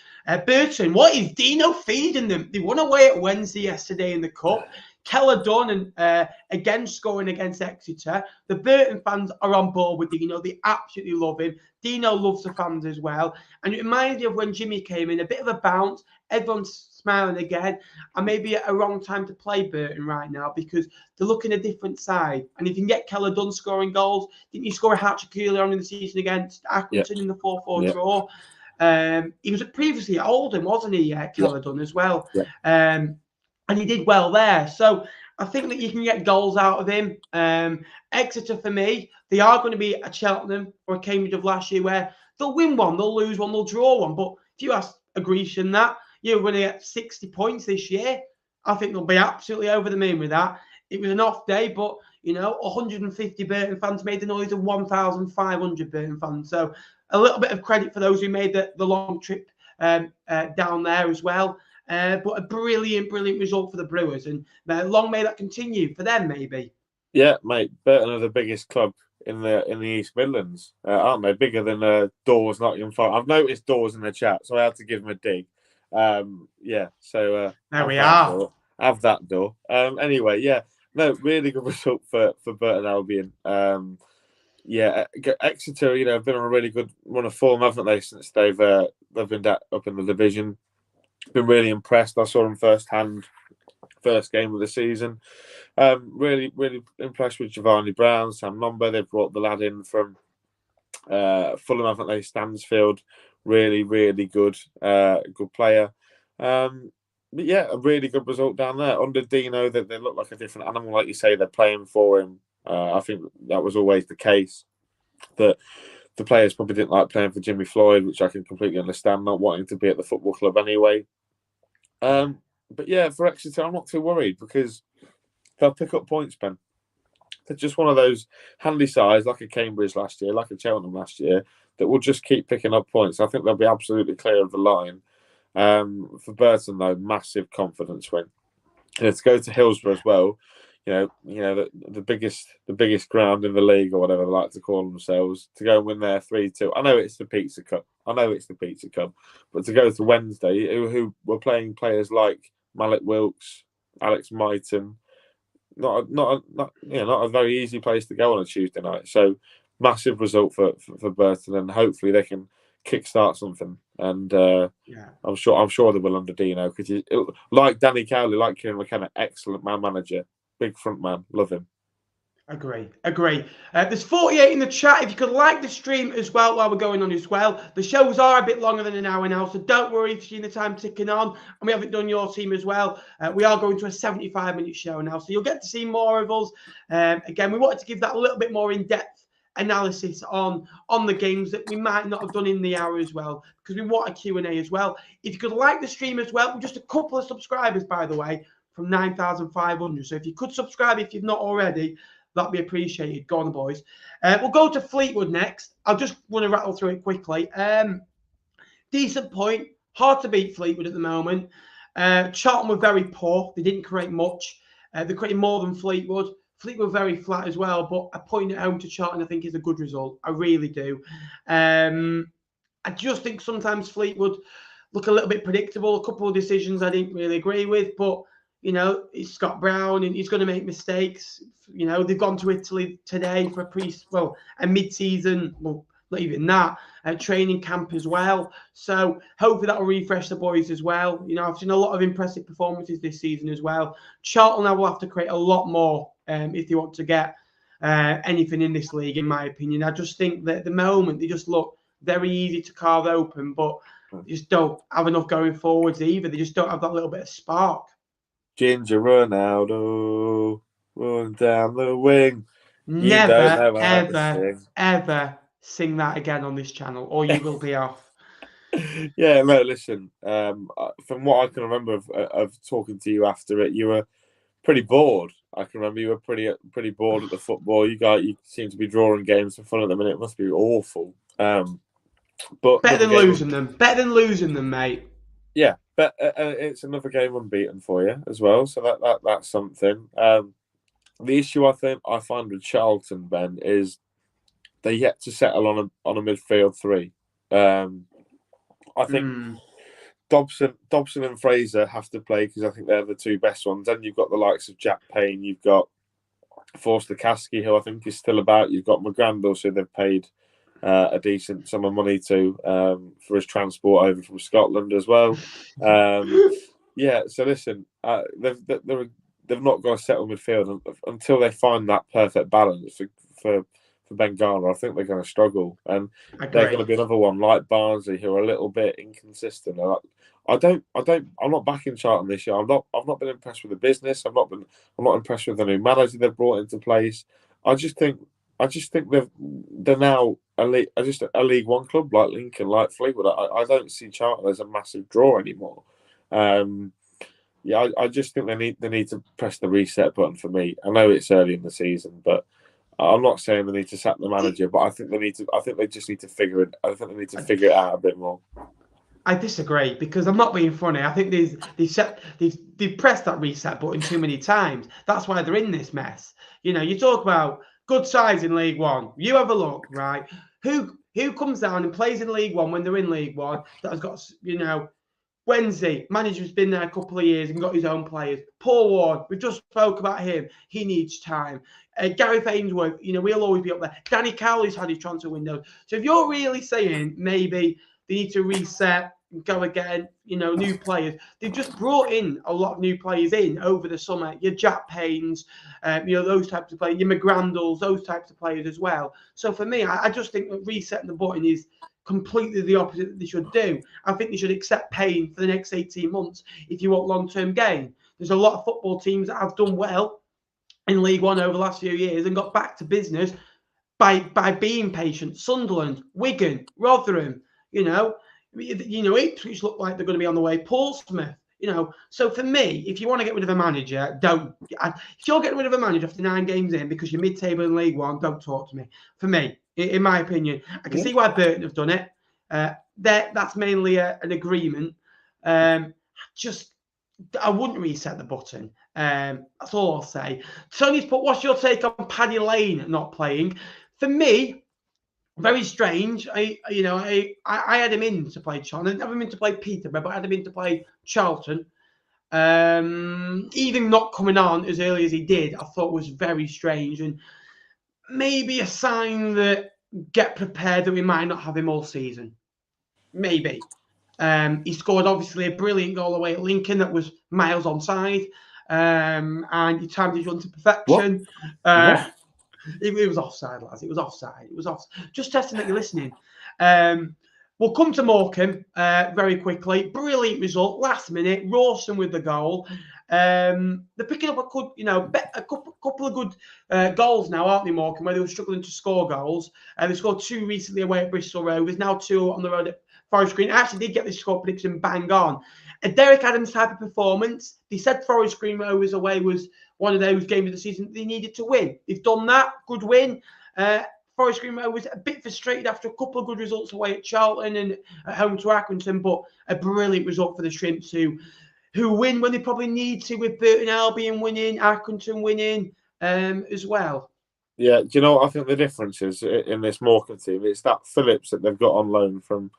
Burton, what is Dino feeding them? They won away at Wednesday yesterday in the Cup. Keller Dunn and again scoring against Exeter. The Burton fans are on board with Dino. They absolutely love him. Dino loves the fans as well. And it reminds me of when Jimmy came in, a bit of a bounce. Everyone's smiling again. And maybe a wrong time to play Burton right now because they're looking a different side. And if you can get Keller Dunn scoring goals, didn't you score a hat-trick earlier on in the season against Accrington in the 4-4 draw? He was previously at Oldham, wasn't he, Keller Dunn as well? And he did well there. So I think that you can get goals out of him. Exeter, for me, they are going to be a Cheltenham or a Cambridge of last year where they'll win one, they'll lose one, they'll draw one. But if you ask Grecian that, you're going to get 60 points this year. I think they'll be absolutely over the moon with that. It was an off day, but, 150 Burton fans made the noise of 1,500 Burton fans. So a little bit of credit for those who made the long trip down there as well. But a brilliant result for the Brewers, and long may that continue for them, maybe. Yeah, mate. Burton are the biggest club in the East Midlands, aren't they? Bigger than Dawes, Nottingham Forest. I've noticed Dawes in the chat, so I had to give him a dig. So there we are. Door. Have that door. Anyway, yeah, no, really good result for Burton Albion. Exeter, have been on a really good run of form, haven't they, since they've been up in the division. Been really impressed. I saw them first game of the season. Really impressed with Giovanni Brown, Sam Nomba. They've brought the lad in from Fulham, haven't they? Stansfield, really good player. But yeah, a really good result down there. Under Dino, they look like a different animal, like you say. They're playing for him. I think that was always the case. That the players probably didn't like playing for Jimmy Floyd, which I can completely understand, not wanting to be at the football club anyway. But yeah, for Exeter, I'm not too worried because they'll pick up points, Ben. They're just one of those handy sides, like a Cambridge last year, like a Cheltenham last year, that will just keep picking up points. I think they'll be absolutely clear of the line. For Burton, though, massive confidence win. To go to Hillsborough as well, the biggest ground in the league or whatever they like to call themselves, to go and win there 3-2. I know it's the Pizza Cup, but to go to Wednesday, who were playing players like Malik Wilkes, Alex Mighton, not a very easy place to go on a Tuesday night. So massive result for Burton, and hopefully they can kickstart something. And I'm sure they will under Dino, because like Danny Cowley, like Kieran McKenna, excellent manager. Big front man, love him. Agree. There's 48 in the chat. If you could like the stream as well while we're going on as well. The shows are a bit longer than an hour now, so don't worry if you've seen the time ticking on. And we haven't done your team as well. We are going to a 75-minute show now, so you'll get to see more of us. Again, we wanted to give that a little bit more in-depth analysis on the games that we might not have done in the hour as well, because we want a Q&A as well. If you could like the stream as well, we're just a couple of subscribers, by the way, from 9,500. So if you could subscribe if you've not already, that'd be appreciated. Go on, boys. We'll go to Fleetwood next. I'll just want to rattle through it quickly. Decent point. Hard to beat Fleetwood at the moment. Charlton were very poor. They didn't create much. They created more than Fleetwood. Fleetwood were very flat as well, but a point at home to Charlton, I think, is a good result. I really do. I just think sometimes Fleetwood look a little bit predictable. A couple of decisions I didn't really agree with, but it's Scott Brown and he's going to make mistakes. They've gone to Italy today for a mid-season, well, not even that, training camp as well. So hopefully that will refresh the boys as well. I've seen a lot of impressive performances this season as well. Charlton now will have to create a lot more if they want to get anything in this league, in my opinion. I just think that at the moment they just look very easy to carve open, but they just don't have enough going forwards either. They just don't have that little bit of spark. Ginger Ronaldo, run down the wing. Never, ever sing that again on this channel, or you will be off. Yeah, no, listen. From what I can remember of talking to you after it, you were pretty bored. I can remember you were pretty bored at the football. You seem to be drawing games for fun at the minute. It must be awful. But better than losing them. Better than losing them, mate. Yeah, but it's another game unbeaten for you as well, so that's something. The issue I find with Charlton, Ben, is they're yet to settle on a midfield three. I think Dobson and Fraser have to play because I think they're the two best ones. Then you've got the likes of Jack Payne, you've got Forster Kasky, who I think is still about. You've got McGrandles, who they've paid a decent sum of money to for his transport over from Scotland as well. Yeah, so listen, they've not got a settled midfield until they find that perfect balance for Bengala. I think they're going to struggle, and they're going to be another one like Barnsley, who are a little bit inconsistent. I'm not backing Charlton this year. I've not been impressed with the business. I'm not impressed with the new manager they've brought into place. I just think they're now a League One club like Lincoln, like Fleetwood. I don't see Charlton as a massive draw anymore. I just think they need to press the reset button for me. I know it's early in the season, but I'm not saying they need to sack the manager, but I think they just need to figure it. I think they need to figure it out a bit more. I disagree because I'm not being funny. I think they've pressed that reset button too many times. That's why they're in this mess. You talk about good sides in League One. You have a look, right? Who comes down and plays in League One when they're in League One that has got, Wednesday, manager's been there a couple of years and got his own players. Paul Ward, we just spoke about him. He needs time. Gareth Ainsworth, we'll always be up there. Danny Cowley's had his transfer window. So if you're really saying maybe they need to reset, go again, new players. They've just brought in a lot of new players in over the summer. Your Jack Paynes, those types of players, your McGrandles, those types of players as well. So for me, I just think that resetting the button is completely the opposite that they should do. I think they should accept pain for the next 18 months if you want long-term gain. There's a lot of football teams that have done well in League One over the last few years and got back to business by being patient. Sunderland, Wigan, Rotherham, Ipswich look like they're going to be on the way. Portsmouth, So for me, if you want to get rid of a manager, don't. If you're getting rid of a manager after 9 games in because you're mid-table in League One, don't talk to me. For me, in my opinion, I can see why Burton have done it. That's mainly an agreement. I wouldn't reset the button. That's all I'll say. Tony's put, what's your take on Paddy Lane not playing? For me, very strange. I had him in to play Charlton. I didn't have him in to play Peterborough, but I had him in to play Charlton. Even not coming on as early as he did, I thought was very strange and maybe a sign that get prepared that we might not have him all season. Maybe. He scored obviously a brilliant goal away at Lincoln that was miles onside, and he timed his run to perfection. What? It was offside, lads. It was offside. Just testing that you're listening. We'll come to Morecambe very quickly. Brilliant result, last minute. Rawson with the goal. They're picking up a couple of good goals now, aren't they, Morecambe, where they were struggling to score goals. They scored 2 recently away at Bristol Rovers, now 2 on the road at Forest Green. I actually did get this score prediction bang on. A Derek Adams type of performance. They said Forest Green Rovers away was one of those games of the season they needed to win. They've done that. Good win. Forest Green Rovers a bit frustrated after a couple of good results away at Charlton and at home to Accrington, but a brilliant result for the Shrimps who win when they probably need to, with Burton Albion winning, Accrington winning as well. Yeah, do you know what I think the difference is in this Morecambe team? It's that Phillips that they've got on loan from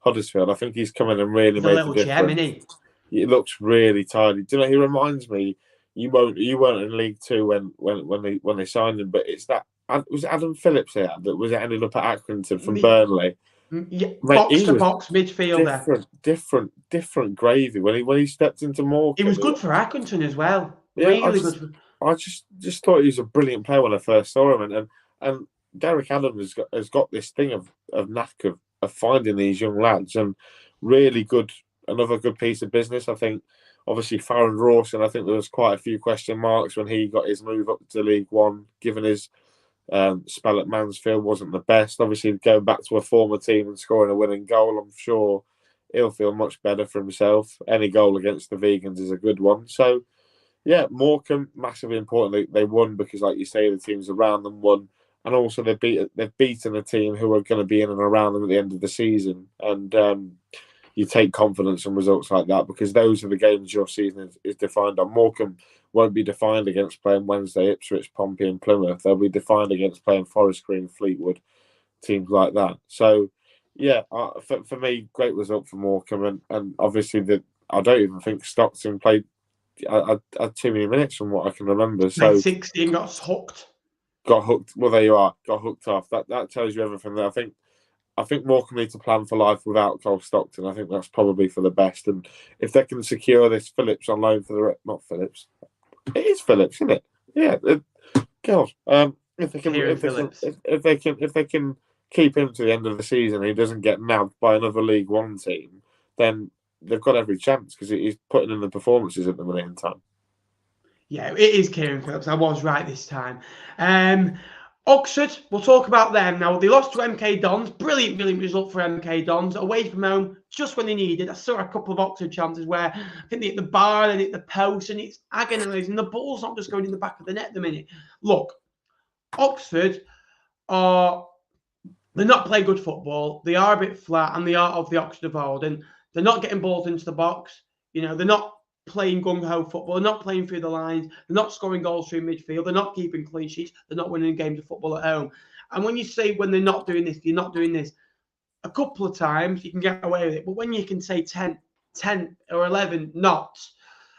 Huddersfield. I think he's come in and really made a difference. Gem, isn't he? He looks really tidy. Do you know? He reminds me. You weren't in League Two when they signed him, but it's that. Was it Adam Phillips here that was ended up at Accrington from Burnley? Yeah, box to box midfielder. Different gravy when he stepped into Morecambe. He was good for Accrington as well. Yeah, really good. I just thought he was a brilliant player when I first saw him, and Derek Adams has got this thing of knack of finding these young lads, and really good. Another good piece of business, I think. Obviously, Farron Rawson, I think there was quite a few question marks when he got his move up to League One, given his spell at Mansfield wasn't the best. Obviously, going back to a former team and scoring a winning goal, I'm sure he'll feel much better for himself. Any goal against the Vegans is a good one. So, yeah, Morecambe, massively important. They won because, like you say, the teams around them won. And also they've beaten a team who are going to be in and around them at the end of the season. And you take confidence in results like that because those are the games your season is defined on. Morecambe won't be defined against playing Wednesday, Ipswich, Pompey and Plymouth. They'll be defined against playing Forest Green, Fleetwood, teams like that. So, yeah, for me, great result for Morecambe. And obviously, I don't even think Stockton played had too many minutes from what I can remember. So 60 and got hooked. Got hooked. Well, there you are. Got hooked off. That tells you everything there. I think Morecambe need to plan for life without Cole Stockton. I think that's probably for the best. And if they can secure this Phillips on loan for the not Phillips, it is Phillips, isn't it? Yeah. God. If they can keep him to the end of the season, and he doesn't get nabbed by another League One team, then they've got every chance because he's putting in the performances at the minute in time. Yeah, it is Kieran Phillips. I was right this time. Oxford, we'll talk about them now. They lost to MK Dons. Brilliant result for MK Dons. Away from home, just when they needed. I saw a couple of Oxford chances where I think they hit the bar and hit the post, and it's agonising. The ball's not just going in the back of the net at the minute. Look, Oxford they're not playing good football. They are a bit flat, and they are of the Oxford of old. And they're not getting balls into the box. They're not playing gung-ho football. They're not playing through the lines. They're not scoring goals through midfield. They're not keeping clean sheets. They're not winning games of football at home. And when you say when they're not doing this, you're not doing this, a couple of times you can get away with it. But when you can say 10 or 11 knots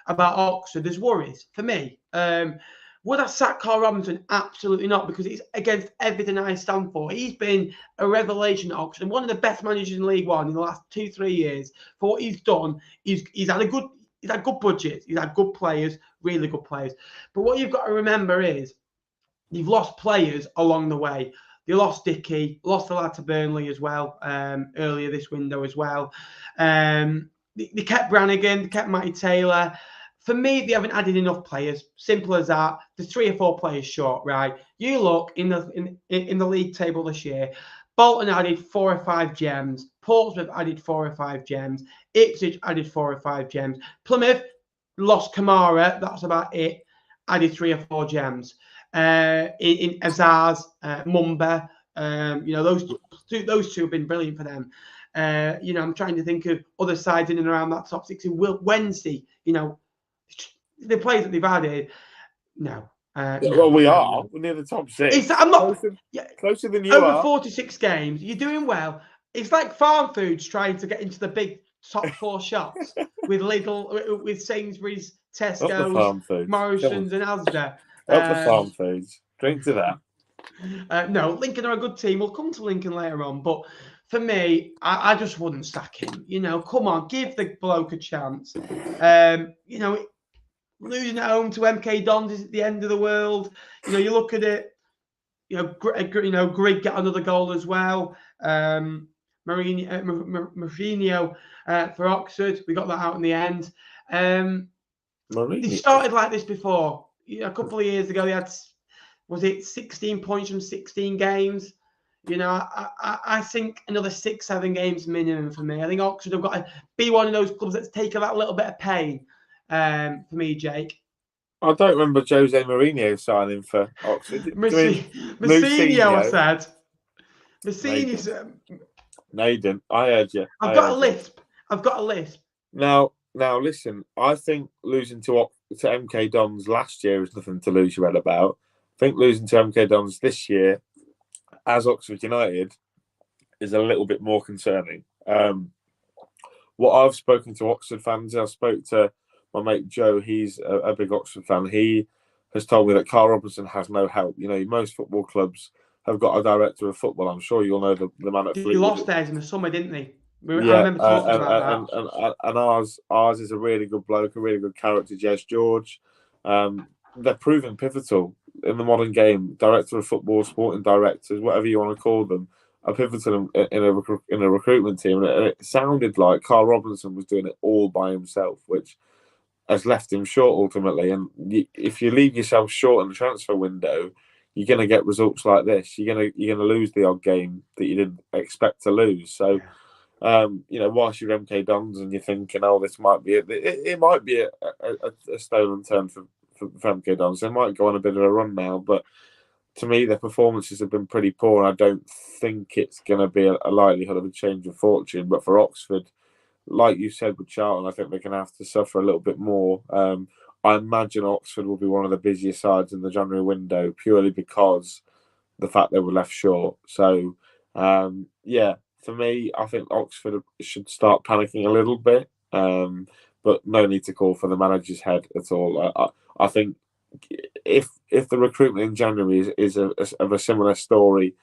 about Oxford, there's worries for me. Would I sack Carl Robinson? Absolutely not, because it's against everything I stand for. He's been a revelation at Oxford and one of the best managers in League One in the last 2-3 years. For what he's done, he's had good budgets, he's had good players, really good players. But what you've got to remember is you've lost players along the way. You lost Dickey, lost the lad to Burnley as well earlier this window as well. They kept Brannigan, they kept Matty Taylor. For me, they haven't added enough players. Simple as that. There's 3 or 4 players short, right? You look in the league table this year. Bolton added 4 or 5 gems. Portsmouth added 4 or 5 gems. Ipswich added 4 or 5 gems. Plymouth lost Kamara. That's about it. Added 3 or 4 gems. In Azaz, Mumba, those two have been brilliant for them. I'm trying to think of other sides in and around that top 6. Wednesday, the players that they've added, no. Well, we are. We're near the top 6. I'm not closer than you over are. 46 games. You're doing well. It's like Farm Foods trying to get into the big top 4 shops with Lidl, with Sainsbury's, Tesco's, Morrison's, and Asda. Up the Farm Foods. Drink to that. No, Lincoln are a good team. We'll come to Lincoln later on, but for me, I just wouldn't sack him. Come on, give the bloke a chance. Losing at home to MK Dons is at the end of the world. You look at it. Grigg got another goal as well. Mourinho for Oxford. We got that out in the end. They started like this before. A couple of years ago, they had, was it 16 points from 16 games? I think another 6-7 games minimum for me. I think Oxford have got to be one of those clubs that's taken that little bit of pain. For me, Jake. I don't remember Jose Mourinho signing for Oxford. Mourinho, I said. Mourinho. No, you didn't. I heard you. I've got a lisp. Now, listen. I think losing to MK Dons last year is nothing to lose your head about. I think losing to MK Dons this year, as Oxford United, is a little bit more concerning. What I've spoken to Oxford fans, I spoke to my mate Joe. He's a big Oxford fan. He has told me that Carl Robinson has no help. Most football clubs have got a director of football. I'm sure you'll know the man at Fleetwood. They lost theirs in the summer, didn't they? I remember talking about that. And ours is a really good bloke, a really good character, Jez George. They're proving pivotal in the modern game. Director of football, sporting directors, whatever you want to call them, are pivotal in a recruitment team. And it sounded like Carl Robinson was doing it all by himself, which has left him short ultimately. And if you leave yourself short in the transfer window, you're going to get results like this. You're going to lose the odd game that you didn't expect to lose. So, whilst you're MK Dons and you're thinking, oh, this might be it might be a stone unturned for MK Dons. They might go on a bit of a run now, but to me, their performances have been pretty poor, and I don't think it's going to be a likelihood of a change of fortune. But for Oxford, like you said with Charlton, I think they're going to have to suffer a little bit more. I imagine Oxford will be one of the busiest sides in the January window, purely because the fact they were left short. So, for me, I think Oxford should start panicking a little bit, but no need to call for the manager's head at all. I think if the recruitment in January is of a similar story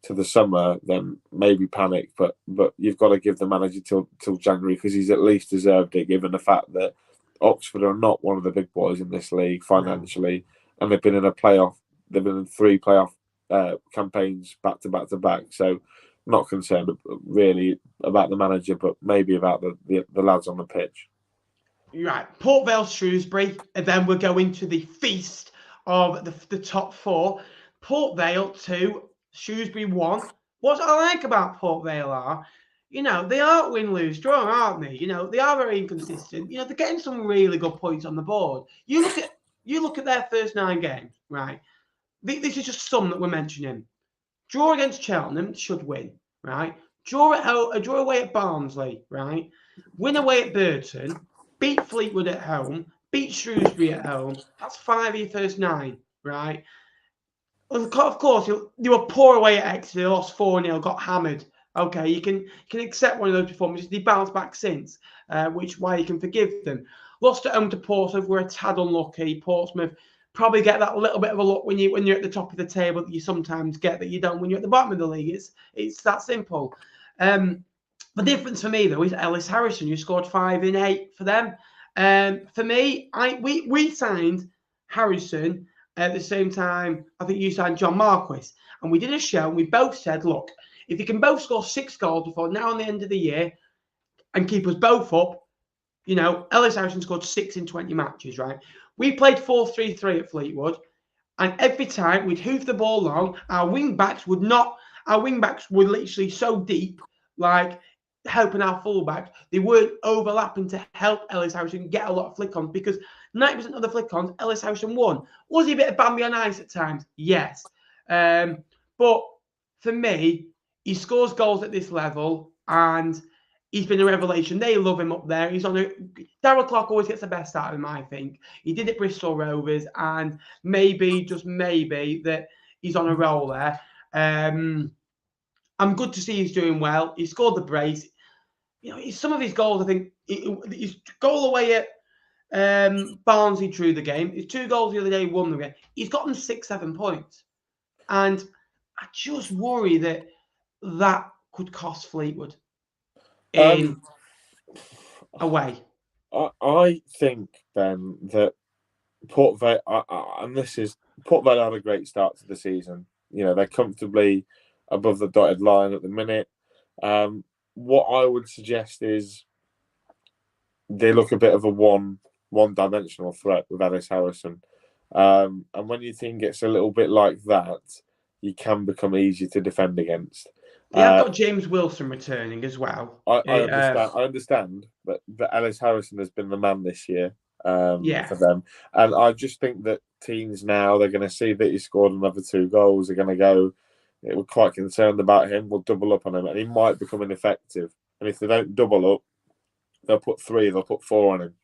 to the summer, then maybe panic. But you've got to give the manager till January, because he's at least deserved it, given the fact that Oxford are not one of the big boys in this league financially, and they've been in a playoff. They've been in 3 playoff campaigns back to back. So not concerned really about the manager, but maybe about the lads on the pitch. Right, Port Vale, Shrewsbury, and then we'll go into the feast of the top 4. Port Vale 2, Shrewsbury 1. What I like about Port Vale are, they are win, lose, draw, aren't they? They are very inconsistent. They're getting some really good points on the board. You look at their first 9 games, right? This is just some that we're mentioning. Draw against Cheltenham, should win, right? Draw away at Barnsley, right? Win away at Burton, beat Fleetwood at home, beat Shrewsbury at home. That's 5 of your first 9, right? Of course, they were poor away at Exeter. They lost 4-0, got hammered. Okay, you can accept one of those performances. They bounced back since, which why you can forgive them. Lost at home to Portsmouth, were a tad unlucky. Portsmouth probably get that little bit of a luck when you're at the top of the table that you sometimes get that you don't when you're at the bottom of the league. It's that simple. The difference for me though is Ellis Harrison, who scored 5 in 8 for them. For me, we signed Harrison at the same time. I think you signed John Marquis, and we did a show. And we both said, look, if you can both score 6 goals before now and the end of the year, and keep us both up, Ellis Harrison scored 6 in 20 matches, right? We played 4-3-3 at Fleetwood, and every time we'd hoof the ball long, our wing backs were literally so deep, like helping our fullbacks. They weren't overlapping to help Ellis Harrison get a lot of flick-ons, because 90% of the flick-ons, Ellis Harrison won. Was he a bit of Bambi on ice at times? Yes. But for me, he scores goals at this level, and he's been a revelation. They love him up there. Darryl Clark always gets the best out of him, I think. He did it Bristol Rovers, and maybe, just maybe, that he's on a roll there. I'm good to see he's doing well. He scored the brace. Some of his goals, I think, his goal away at Barnsley drew the game. His 2 goals the other day won the game. He's gotten 6-7 points. And I just worry that could cost Fleetwood in away. I think, Ben, that Port Vale, Port Vale had a great start to the season. They're comfortably above the dotted line at the minute. What I would suggest is they look a bit of a one-dimensional threat with Ellis Harrison. And when your team gets a little bit like that, you can become easier to defend against. They have got James Wilson returning as well. I understand, but Ellis Harrison has been the man this year for them. And I just think that teams now, they're going to see that he scored another 2 goals. They're going to go, we're quite concerned about him. We'll double up on him, and he might become ineffective. And if they don't double up, they'll put 3, they'll put 4 on him.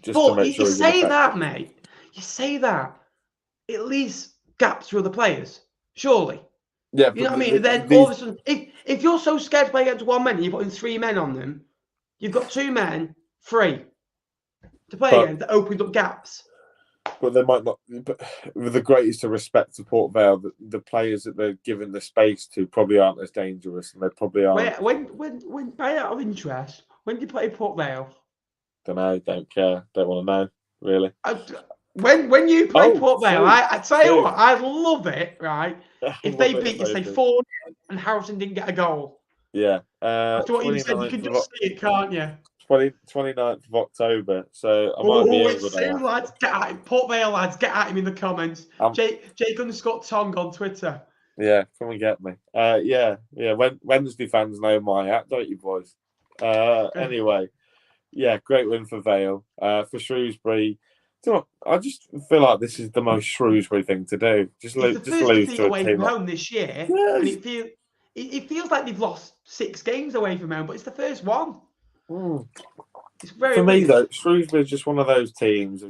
To make sure you say that, mate. You say that. It leaves gaps for other players, surely. Yeah, you know what I mean? Then all of a sudden, if you're so scared to play against 1 man, and you're putting 3 men on them, you've got 2 men free to play against that opens up gaps. But they might not. But with the greatest of respect to Port Vale, the players that they're given the space to probably aren't as dangerous, and they probably aren't. When by out of interest, when did you play Port Vale? Don't know. Don't care. Don't want to know. Really. When you play Port Vale, I tell you what, I love it. Right? If they beat you, say 4, and Harrison didn't get a goal. Yeah. After what you said, you can just see it, can't you? 29th of October, so I might be over there. Lads, get at him. Port Vale lads, get at him in the comments. Jake_Tong on Twitter. Yeah, come and get me. Wednesday fans know my hat, don't you, boys? Anyway, yeah, great win for Vale. For Shrewsbury, I just feel like this is the most Shrewsbury thing to do. Just lose to a away team from home this year, yes. And it feels like they've lost 6 games away from home, but it's the first one. Mm. It's very for me weird. though. Shrewsbury is just one of those teams.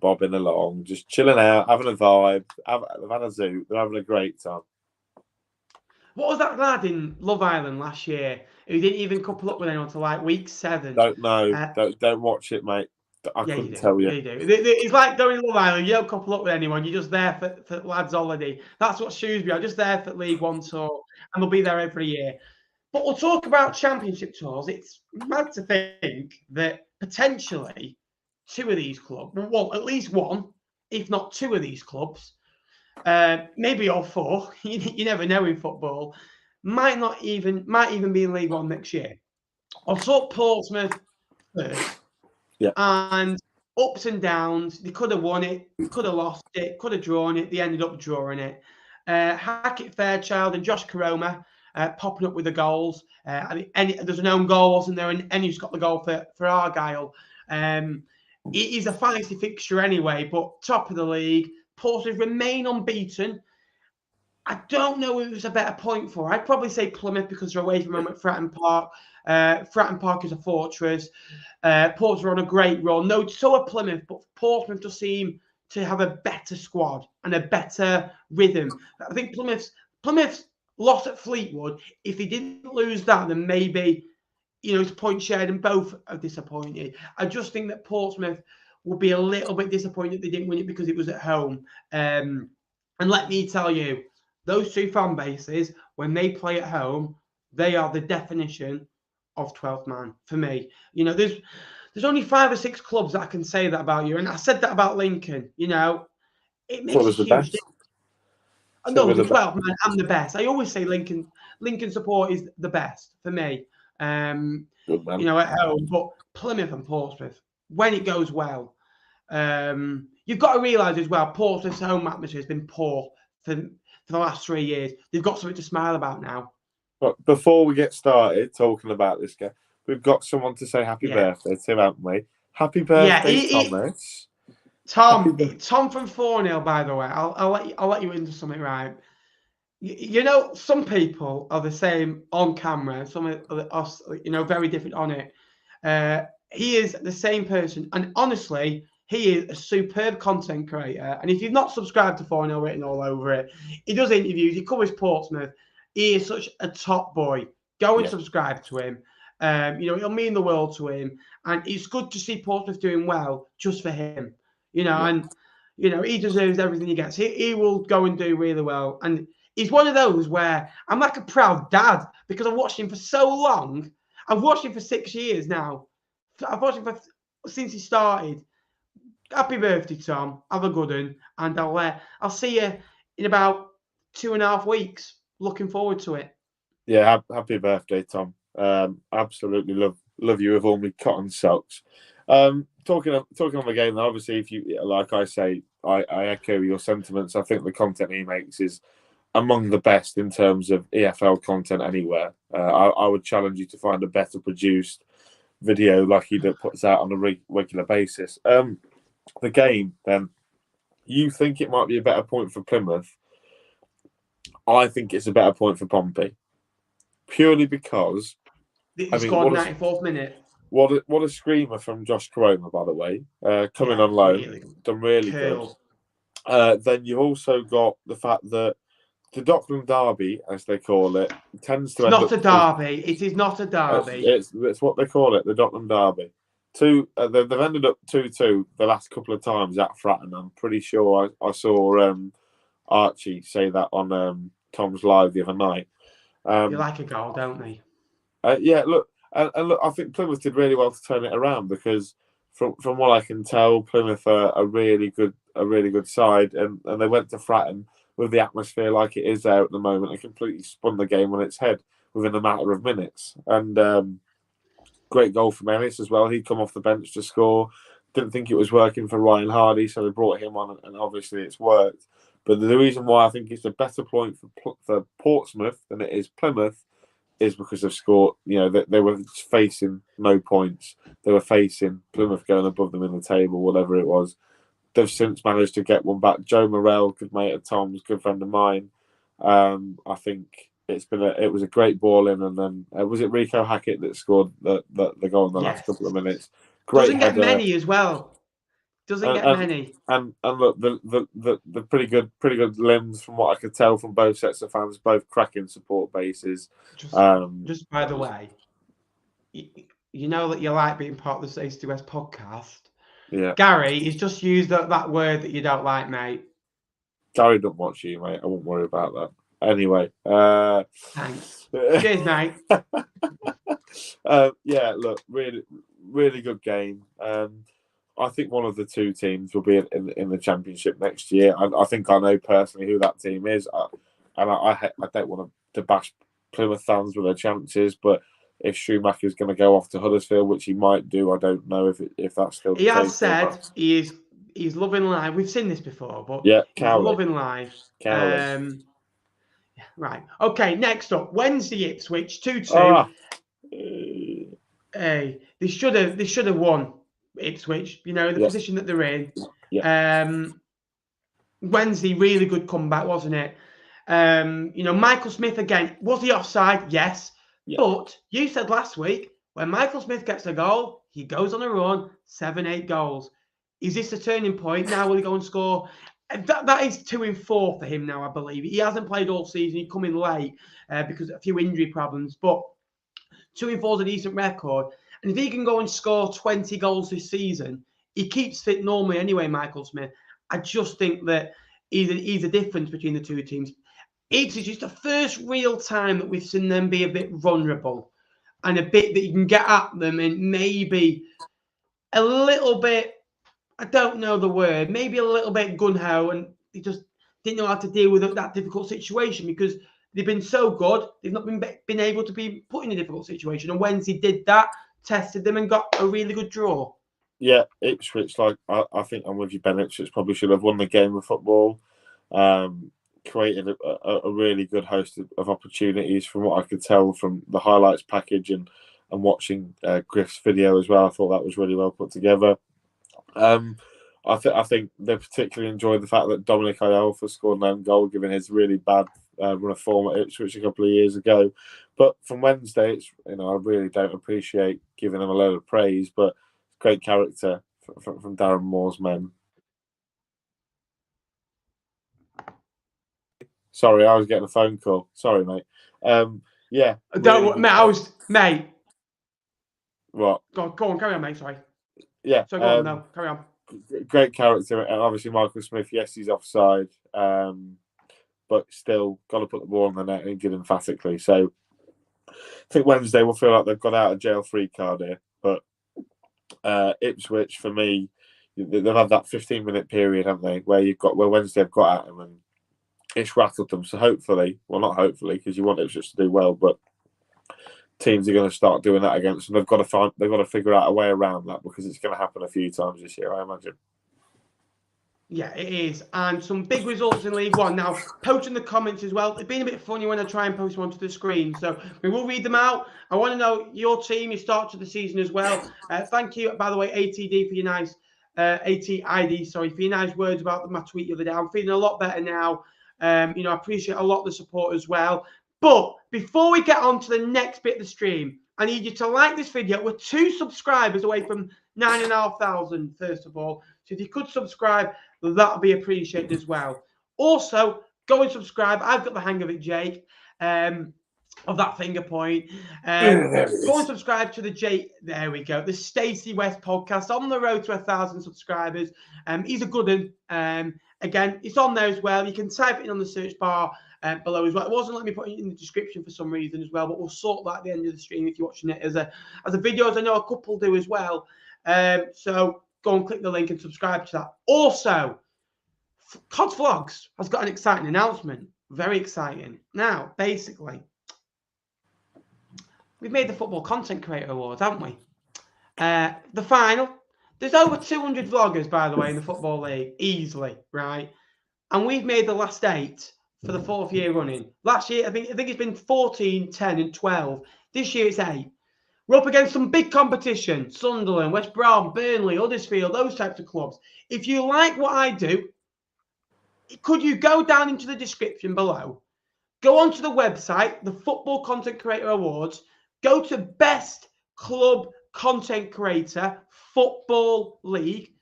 bobbing along, just chilling out, having a vibe. They've had a zoo. They're having a great time. What was that lad in Love Island last year who didn't even couple up with anyone until like week 7? Don't know. Don't watch it, mate. I Yeah, couldn't you do. tell you. Yeah, you do. It's like going to Love Island. You don't couple up with anyone. You're just there for lads' holiday. That's what Shrewsbury are. Just there for League One tour, and they'll be there every year. But we'll talk about Championship tours. It's mad to think that potentially 2 of these clubs, well, at least 1, if not 2 of these clubs, maybe all 4. You never know in football. Might even be in League One next year. I'll talk Portsmouth first. Yeah. And ups and downs. They could have won it, could have lost it, could have drawn it. They ended up drawing it. Hackett Fairchild and Josh Karoma popping up with the goals. There's an own goal, wasn't there? And Enni's got the goal for Argyle. It is a fantasy fixture anyway, but top of the league. Portsmouth remain unbeaten. I don't know who was a better point for. I'd probably say Plymouth because they're away from home at Fratton Park. Fratton Park is a fortress. Portsmouth are on a great run. No, so are Plymouth, but Portsmouth just seem to have a better squad and a better rhythm. I think Plymouth's loss at Fleetwood. If they didn't lose that, then maybe it's a point shared and both are disappointed. I just think that Portsmouth would be a little bit disappointed they didn't win it because it was at home. And let me tell you, those 2 fan bases, when they play at home, they are the definition of 12th man for me. There's only 5 or 6 clubs that I can say that about you. And I said that about Lincoln. It makes a huge difference. No, the 12th man, I'm the best. I always say Lincoln support is the best for me. At home. But Plymouth and Portsmouth, when it goes well, you've got to realise as well, Portsmouth's home atmosphere has been poor for the last 3 years. They've got something to smile about now. But before we get started talking about this guy, we've got someone to say happy birthday to, haven't we? Happy birthday, Thomas. Tom from 4-0, by the way. I'll let you into something, right? Some people are the same on camera, some are us, very different on it. He is the same person, and honestly, he is a superb content creator. And if you've not subscribed to 4-0 written all over it, he does interviews, he covers Portsmouth. He is such a top boy. Go and subscribe to him. It'll mean the world to him. And it's good to see Portsmouth doing well just for him. And he deserves everything he gets. He will go and do really well. And he's one of those where I'm like a proud dad because I've watched him for so long. I've watched him for 6 years now. I've watched him since he started. Happy birthday, Tom. Have a good one. And I'll see you in about 2.5 weeks. Looking forward to it. Yeah, happy birthday, Tom. Absolutely love you with all my cotton socks. Talking on the game, obviously, if you like I say, I echo your sentiments. I think the content he makes is among the best in terms of EFL content anywhere. I would challenge you to find a better produced video like he puts out on a regular basis. The game, then, you think it might be a better point for Plymouth? I think it's a better point for Pompey, purely because he scored 94th minute. What a screamer from Josh Karoma, by the way, coming on loan, done really good. Then you've also got the fact that the Dockland Derby, as they call it, tends to end up... It is not a derby. It's what they call it, the Dockland Derby. They've ended up 2-2 the last couple of times at Fratton. I'm pretty sure I saw Archie say that on Tom's live the other night. They like a goal, don't they? Look, I think Plymouth did really well to turn it around because from what I can tell, Plymouth are a really good side, and they went to Fratton with the atmosphere like it is there at the moment and completely spun the game on its head within a matter of minutes. And great goal from Ennis as well. He'd come off the bench to score. Didn't think it was working for Ryan Hardy, so they brought him on, and obviously it's worked. But the reason why I think it's a better point for Portsmouth than it is Plymouth is because they've scored. They were facing no points. They were facing Plymouth going above them in the table, whatever it was. They've since managed to get one back. Joe Morrell, good mate of Tom's, good friend of mine. I think it was a great ball in, and then was it Rico Hackett that scored the goal in the last couple of minutes? Great Doesn't get many as well. Doesn't get many. And look, the pretty good limbs from what I could tell from both sets of fans, both cracking support bases. Just by the way, you know that you like being part of the East to West podcast. Yeah. Gary, he's just used that word that you don't like, mate. Gary don't watch you, mate. I won't worry about that. Anyway. Thanks. Cheers, mate. Yeah, look, really good game. I think one of the two teams will be in the championship next year. I think I know personally who that team is. I don't want to bash Plymouth fans with their chances, but if Schumacher's going to go off to Huddersfield, which he might do, I don't know if that's still the case. He has said he's loving life. We've seen this before, but yeah, he's loving life. Right. Okay, next up, Wednesday Ipswich 2-2. Hey, they should have won Ipswich, the position that they're in. Yeah. Wednesday, really good comeback, wasn't it? Michael Smith again. Was he offside? Yes. Yeah. But you said last week, when Michael Smith gets a goal, he goes on a run, 7-8 goals. Is this a turning point? Now will he go and score? That is 2-4 for him now, I believe. He hasn't played all season. He come in late because of a few injury problems. But 2-4 is a decent record. And if he can go and score 20 goals this season, he keeps fit normally anyway, Michael Smith. I just think that he's a difference between the two teams. It's just the first real time that we've seen them be a bit vulnerable and a bit that you can get at them and maybe a little bit, I don't know the word, maybe a little bit gun-ho, and they just didn't know how to deal with that difficult situation because they've been so good, they've not been able to be put in a difficult situation. And Wednesday did that, tested them and got a really good draw. Yeah, Ipswich, I think I'm with you, Ben. Ipswich probably should have won the game of football. Created a really good host of opportunities from what I could tell from the highlights package and watching Griff's video as well. I thought that was really well put together. I think they particularly enjoyed the fact that Dominic Iolfa scored an own goal, given his really bad run of form at Ipswich a couple of years ago. But from Wednesday, it's I really don't appreciate giving them a load of praise, but great character from Darren Moore's men. Sorry, I was getting a phone call. Sorry, mate. Yeah. Mate. What? Go on, carry on, mate. Sorry. Yeah. So go on, no, carry on. Great character, and obviously Michael Smith. Yes, he's offside, but still got to put the ball in the net and he did emphatically. So I think Wednesday will feel like they've got out of jail free card here. But Ipswich, for me, they've had that 15-minute period, haven't they, where Wednesday have got at them and it's rattled them. So hopefully, well, not hopefully, because you want Ipswich to do well, but teams are going to start doing that against them. They've got to figure out a way around that because it's going to happen a few times this year, I imagine. Yeah, it is. And some big results in League One. Now, post in the comments as well. It's been a bit funny when I try and post them onto the screen. So we will read them out. I want to know your team, your start to the season as well. Thank you, by the way, ATD, for your nice, ATID, sorry, for your nice words about my tweet the other day. I'm feeling a lot better now. I appreciate a lot of the support as well. But before we get on to the next bit of the stream, I need you to like this video. We're 2 subscribers away from 9,500, first of all. So if you could subscribe, that would be appreciated as well. Also, go and subscribe. I've got the hang of it, Jake, of that finger point. Go and subscribe to there we go, the Stacey West podcast, on the road to 1,000 subscribers. He's a good one. Again, it's on there as well. You can type it in on the search bar below as well. It wasn't letting me put it in the description for some reason as well, but we'll sort that at the end of the stream if you're watching it as a video, as I know a couple do as well. So go and click the link and subscribe to that. Also, Cod's Vlogs has got an exciting announcement. Very exciting. Now, basically, we've made the Football Content Creator Awards, haven't we? The final. There's over 200 vloggers, by the way, in the Football League, easily, right? And we've made the last 8 for the 4th year running. Last year, I think it's been 14, 10, and 12. This year, it's 8. We're up against some big competition. Sunderland, West Brom, Burnley, Huddersfield, those types of clubs. If you like what I do, could you go down into the description below, go onto the website, the Football Content Creator Awards, go to Best Club Content Creator Football League,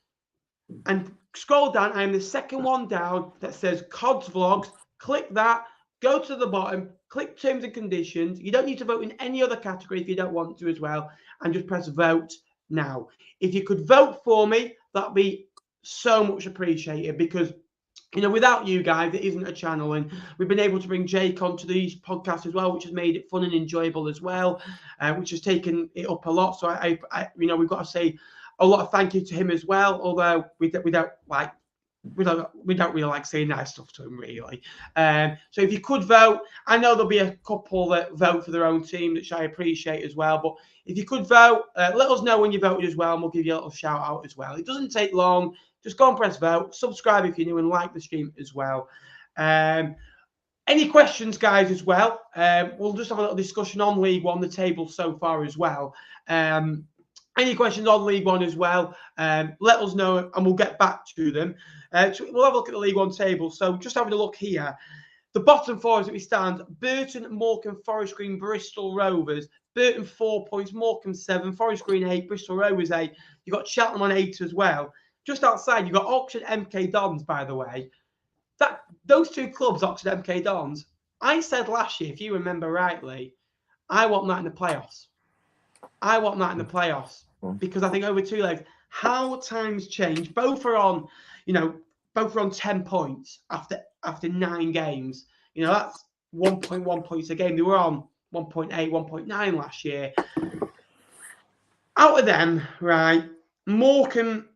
and scroll down. I am the second one down that says CODS Vlogs. Click that. Go to the bottom. Click Terms and Conditions. You don't need to vote in any other category if you don't want to as well. And just press vote now. If you could vote for me, that'd be so much appreciated, because without you guys, it isn't a channel. And we've been able to bring Jake onto these podcasts as well, which has made it fun and enjoyable as well, which has taken it up a lot. So we've got to say a lot of thank you to him as well. Although we don't really like saying nice stuff to him, really. So if you could vote, I know there'll be a couple that vote for their own team, which I appreciate as well. But if you could vote, let us know when you voted as well, and we'll give you a little shout out as well. It doesn't take long. Just go and press vote, subscribe if you're new, and like the stream as well. Any questions, guys, as well? We'll just have a little discussion on League One, the table so far as well. Any questions on League One as well, let us know and we'll get back to them. So we'll have a look at the League One table. So just having a look here. The bottom four as it stands: Burton, Morecambe, Forest Green, Bristol Rovers. Burton 4 points, Morecambe 7, Forest Green 8, Bristol Rovers 8. You've got Cheltenham on 8 as well. Just outside, you've got Oxford, MK Dons, by the way. Those two clubs, Oxford, MK Dons, I said last year, if you remember rightly, I want that in the playoffs. I want that in the playoffs, because I think over 2 legs, how times change. Both are on 10 points after 9 games. That's 1.1 points a game. They were on 1.8, 1.9 last year. Out of them, right, Morecambe,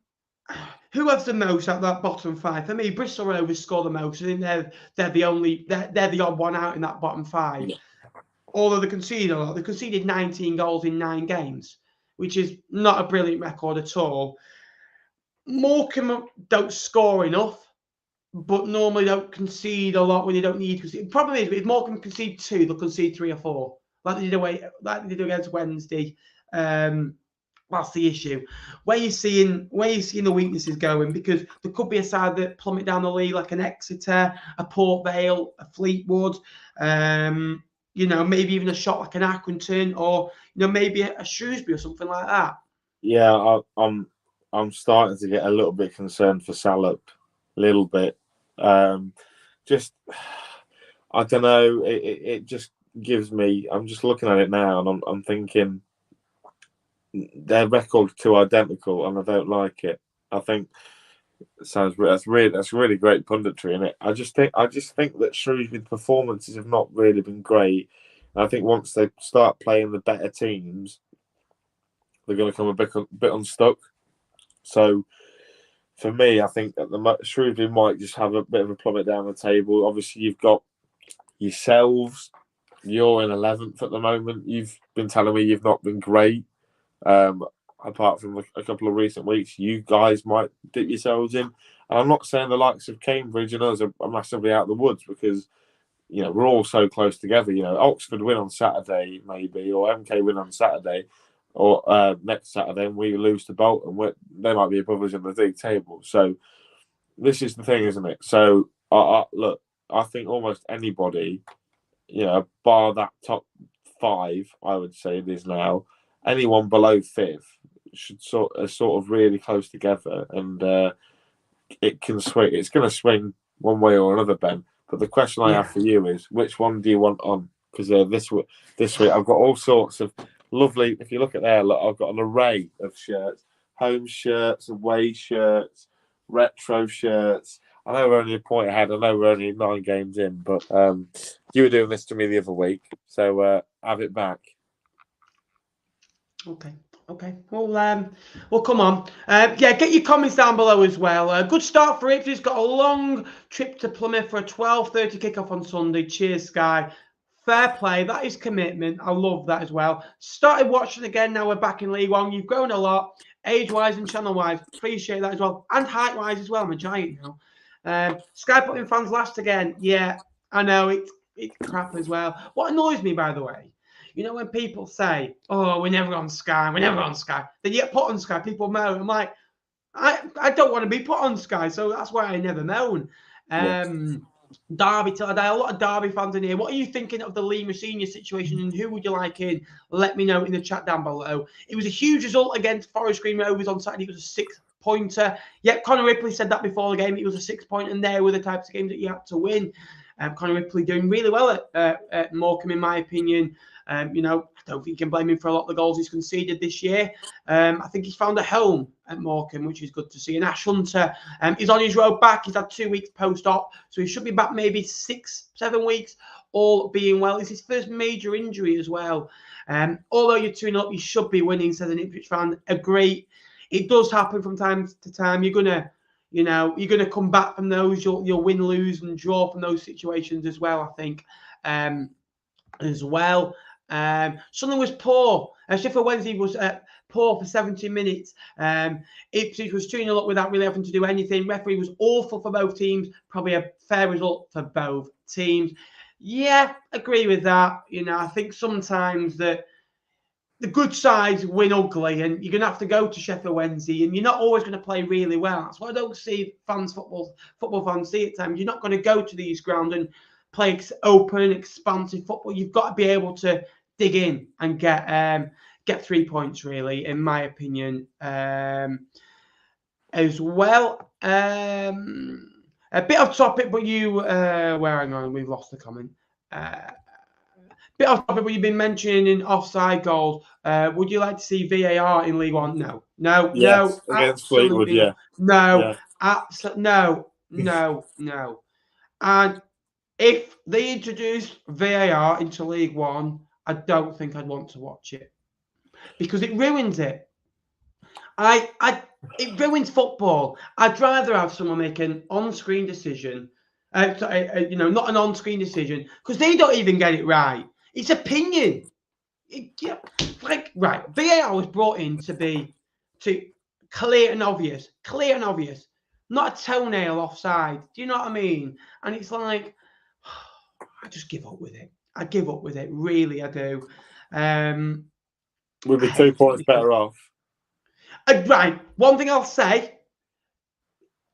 who has the most out of that bottom 5? For me, Bristol Rovers score the most. I think they're the odd one out in that bottom 5. Yeah. Although they conceded a lot. They conceded 19 goals in 9 games, which is not a brilliant record at all. Morecambe don't score enough, but normally don't concede a lot when they don't need to concede. The problem is, if Morecambe concede 2, they'll concede 3 or 4, like they did against Wednesday. That's the issue. Where you're seeing the weaknesses going, because there could be a side that plummet down the league, like an Exeter, a Port Vale, a Fleetwood, maybe even a shot like an Accrington, or maybe a Shrewsbury or something like that. Yeah, I'm starting to get a little bit concerned for Salop, a little bit. Just, I don't know. It just gives me. I'm just looking at it now, and I'm thinking their record's too identical, and I don't like it. I think that's really great punditry in it. I just think that Shrewsbury's performances have not really been great. And I think once they start playing the better teams, they're going to come a bit unstuck. So for me, I think that Shrewsbury might just have a bit of a plummet down the table. Obviously, you've got yourselves. You're in 11th at the moment. You've been telling me you've not been great. Apart from a couple of recent weeks, you guys might dip yourselves in. And I'm not saying the likes of Cambridge and us are massively out of the woods, because we're all so close together. Oxford win on Saturday maybe, or MK win on Saturday, or next Saturday, and we lose to Bolton. They might be above us in the league table. So this is the thing, isn't it? So look, I think almost anybody, bar that top 5, I would say it is now. Anyone below 5th should sort of really close together, and it can swing. It's going to swing one way or another, Ben. But the question I have for you is, which one do you want on? Because this week I've got all sorts of lovely. If you look at there, look, I've got an array of shirts: home shirts, away shirts, retro shirts. I know we're only a point ahead. I know we're only 9 games in, but you were doing this to me the other week, so have it back. Okay. Well, come on. Get your comments down below as well. Good start for Ipswich. Got a long trip to Plymouth for a 12:30 kickoff on Sunday. Cheers, Sky. Fair play. That is commitment. I love that as well. Started watching again. Now we're back in League One. You've grown a lot, age-wise and channel-wise. Appreciate that as well. And height-wise as well. I'm a giant now. Sky putting fans last again. Yeah, I know. It's crap as well. What annoys me, by the way, when people say, "Oh, we're never on Sky, then you get put on Sky, people moan. I'm like, I don't want to be put on Sky, so that's why I never moan. Derby till I die. A lot of Derby fans in here. What are you thinking of the Lima Senior situation, and who would you like in? Let me know in the chat down below. It was a huge result against Forest Green Rovers on Saturday. It was a pointer. Yet Conor Ripley said that before the game. It was a 6 point, and they were the types of games that you had to win. Conor Ripley doing really well at Morecambe, in my opinion. I don't think you can blame him for a lot of the goals he's conceded this year. I think he's found a home at Morecambe, which is good to see. And Ash Hunter is on his road back. He's had 2 weeks post-op, so he should be back maybe 6-7 weeks, all being well. It's his first major injury as well. Although you're 2-0, you should be winning, says an Ipswich fan. Agree. It does happen from time to time. You're gonna come back from those. You'll win, lose, and draw from those situations as well, I think. As well. Sunderland was poor. Sheffield Wednesday was poor for 70 minutes. Ipswich was 2-0 up without really having to do anything. Referee was awful for both teams. Probably a fair result for both teams. Yeah, agree with that. I think sometimes that the good sides win ugly, and you're going to have to go to Sheffield Wednesday, and you're not always going to play really well. That's what I don't see football fans see at times. You're not going to go to these grounds and play open, expansive football. You've got to be able to dig in and get 3 points, really, in my opinion, as well. A bit off topic, but hang on, we've lost the comment. Bit off topic, but you've been mentioning offside goals. Would you like to see VAR in League One? No, yes, against Fleetwood, yeah. No, no. And if they introduced VAR into League One, I don't think I'd want to watch it because it ruins it. It ruins football. I'd rather have someone make an on-screen decision, not an on-screen decision, because they don't even get it right. It's opinion. VAR was brought in to clear and obvious, not a toenail offside. Do you know what I mean? And it's like, I just give up with it. I give up with it. Really, I do. We'd be 2 points better off. Right. One thing I'll say,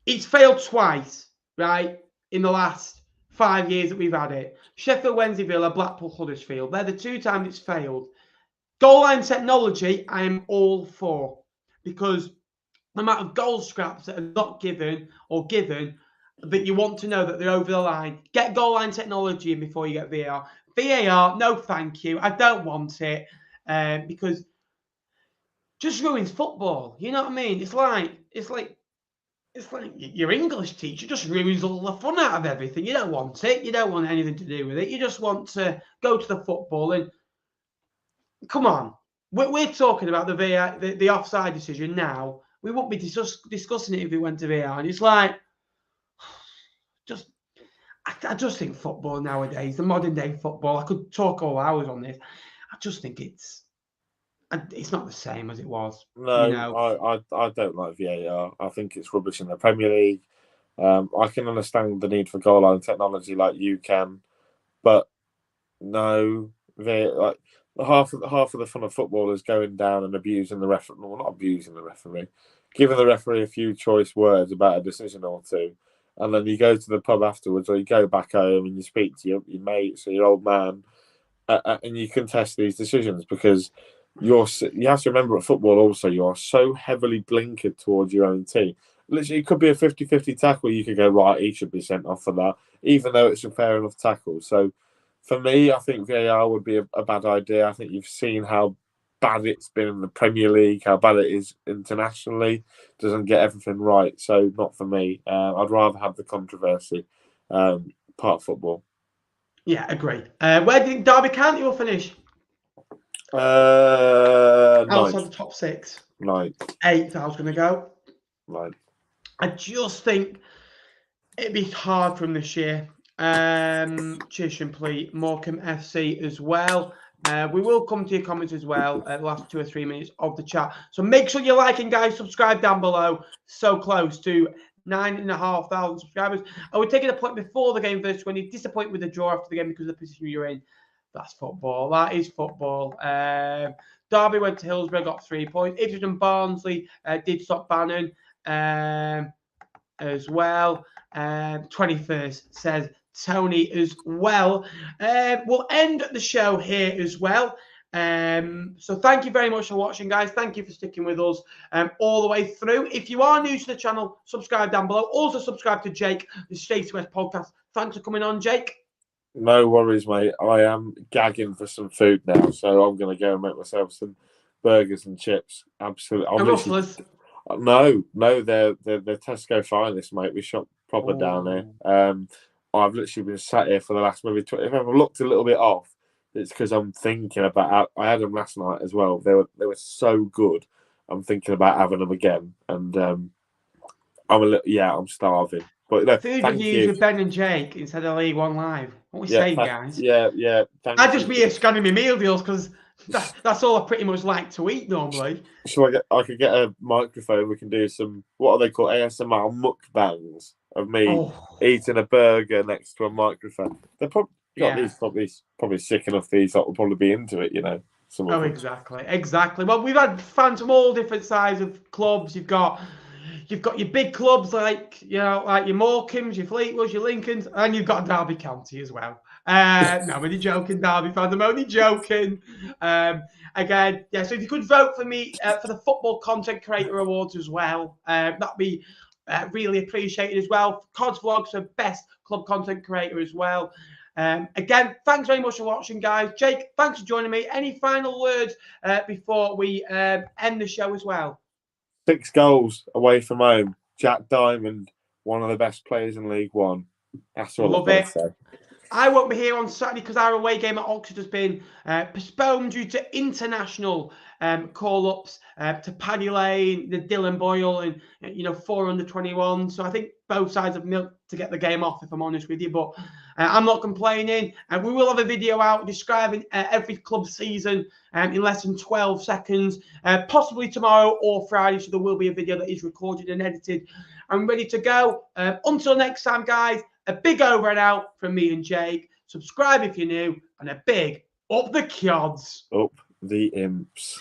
it's failed twice, right, in the last 5 years that we've had it. Sheffield Wednesday, Villa, Blackpool, Huddersfield. They're the 2 times it's failed. Goal line technology, I am all for, because the amount of goal scraps that are not given or given, but you want to know that they're over the line. Get goal line technology in before you get VAR. VAR, no thank you. I don't want it because it just ruins football. You know what I mean? It's like your English teacher just ruins all the fun out of everything. You don't want it. You don't want anything to do with it. You just want to go to the football and come on. We're talking about the VAR, the offside decision now. We won't be discussing it if we went to VAR. And it's like, I just think football nowadays, the modern day football, I could talk all hours on this. I just think it's not the same as it was. No, I don't like VAR. I think it's rubbish in the Premier League. I can understand the need for goal line technology like you can, but no, half of the fun of football is going down and abusing the referee. Well, not abusing the referee, giving the referee a few choice words about a decision or two. And then you go to the pub afterwards, or you go back home and you speak to your mates or your old man, and you contest these decisions because you have to remember at football also you are so heavily blinkered towards your own team. Literally, it could be a 50-50 tackle. You could go, right, he should be sent off for that, even though it's a fair enough tackle. So for me, I think VAR would be a bad idea. I think you've seen how bad it's been in the Premier League, how bad it is internationally. Doesn't get everything right, so not for me. I'd rather have the controversy part of football. Yeah, agree. Where do you think Derby County will finish? Outside the top 6. 9th. 8th, I was going to go. 9th. I just think it'd be hard for them this year. Chisholm, Morecambe FC as well. We will come to your comments as well at the last 2 or 3 minutes of the chat. So make sure you're liking, guys. Subscribe down below. So close to 9,500 subscribers. I would take it a point before the game versus when you're disappointed with the draw after the game because of the position you're in. That's football. That is football. Derby went to Hillsborough, got 3 points. Ipswich and Barnsley did stop Bannon as well. 21st says Tony as well. We'll end the show here as well. So thank you very much for watching, guys. Thank you for sticking with us all the way through. If you are new to the channel, subscribe down below. Also subscribe to Jake, the Straight West podcast. Thanks for coming on, Jake. No worries, mate. I am gagging for some food now, so I'm going to go and make myself some burgers and chips. Absolutely. The Rustlers. No, they're Tesco finest, mate. We shop proper down there. I've literally been sat here for the last maybe 20. If I've looked a little bit off, it's because I'm thinking about. I had them last night as well. They were so good. I'm thinking about having them again, and I'm starving. But no, food thank reviews you. with Ben and Jake instead of League One Live. What we saying, guys? Yeah. I just be here scanning my meal deals because that's all I pretty much like to eat normally. So I could get a microphone. We can do some, what are they called, ASMR mukbangs of me eating a burger next to a microphone. They're probably sick enough. These that will probably be into it, you know. Exactly. Well, we've had fans from all different sizes of clubs. You've got your big clubs like like your Morecambes, your Fleetwoods, your Lincolns, and you've got Derby County as well. No, I'm only joking, Derby fans. I'm only joking. Again, yeah. So if you could vote for me for the Football Content Creator Awards as well, that'd be really appreciated as well. Cods Vlogs for Best Club Content Creator as well. Again, thanks very much for watching, guys. Jake, thanks for joining me. Any final words before we end the show as well? 6 goals away from home. Jack Diamond, one of the best players in League One. That's all I've got to say. I won't be here on Saturday because our away game at Oxford has been postponed due to international call-ups to Paddy Lane, the Dylan Boyle, and 4 under 21. So I think both sides have milked to get the game off, if I'm honest with you. But I'm not complaining. And we will have a video out describing every club season in less than 12 seconds, possibly tomorrow or Friday. So there will be a video that is recorded and edited and ready to go. Until next time, guys. A big over and out from me and Jake. Subscribe if you're new, and a big up the Cods. Up the Imps.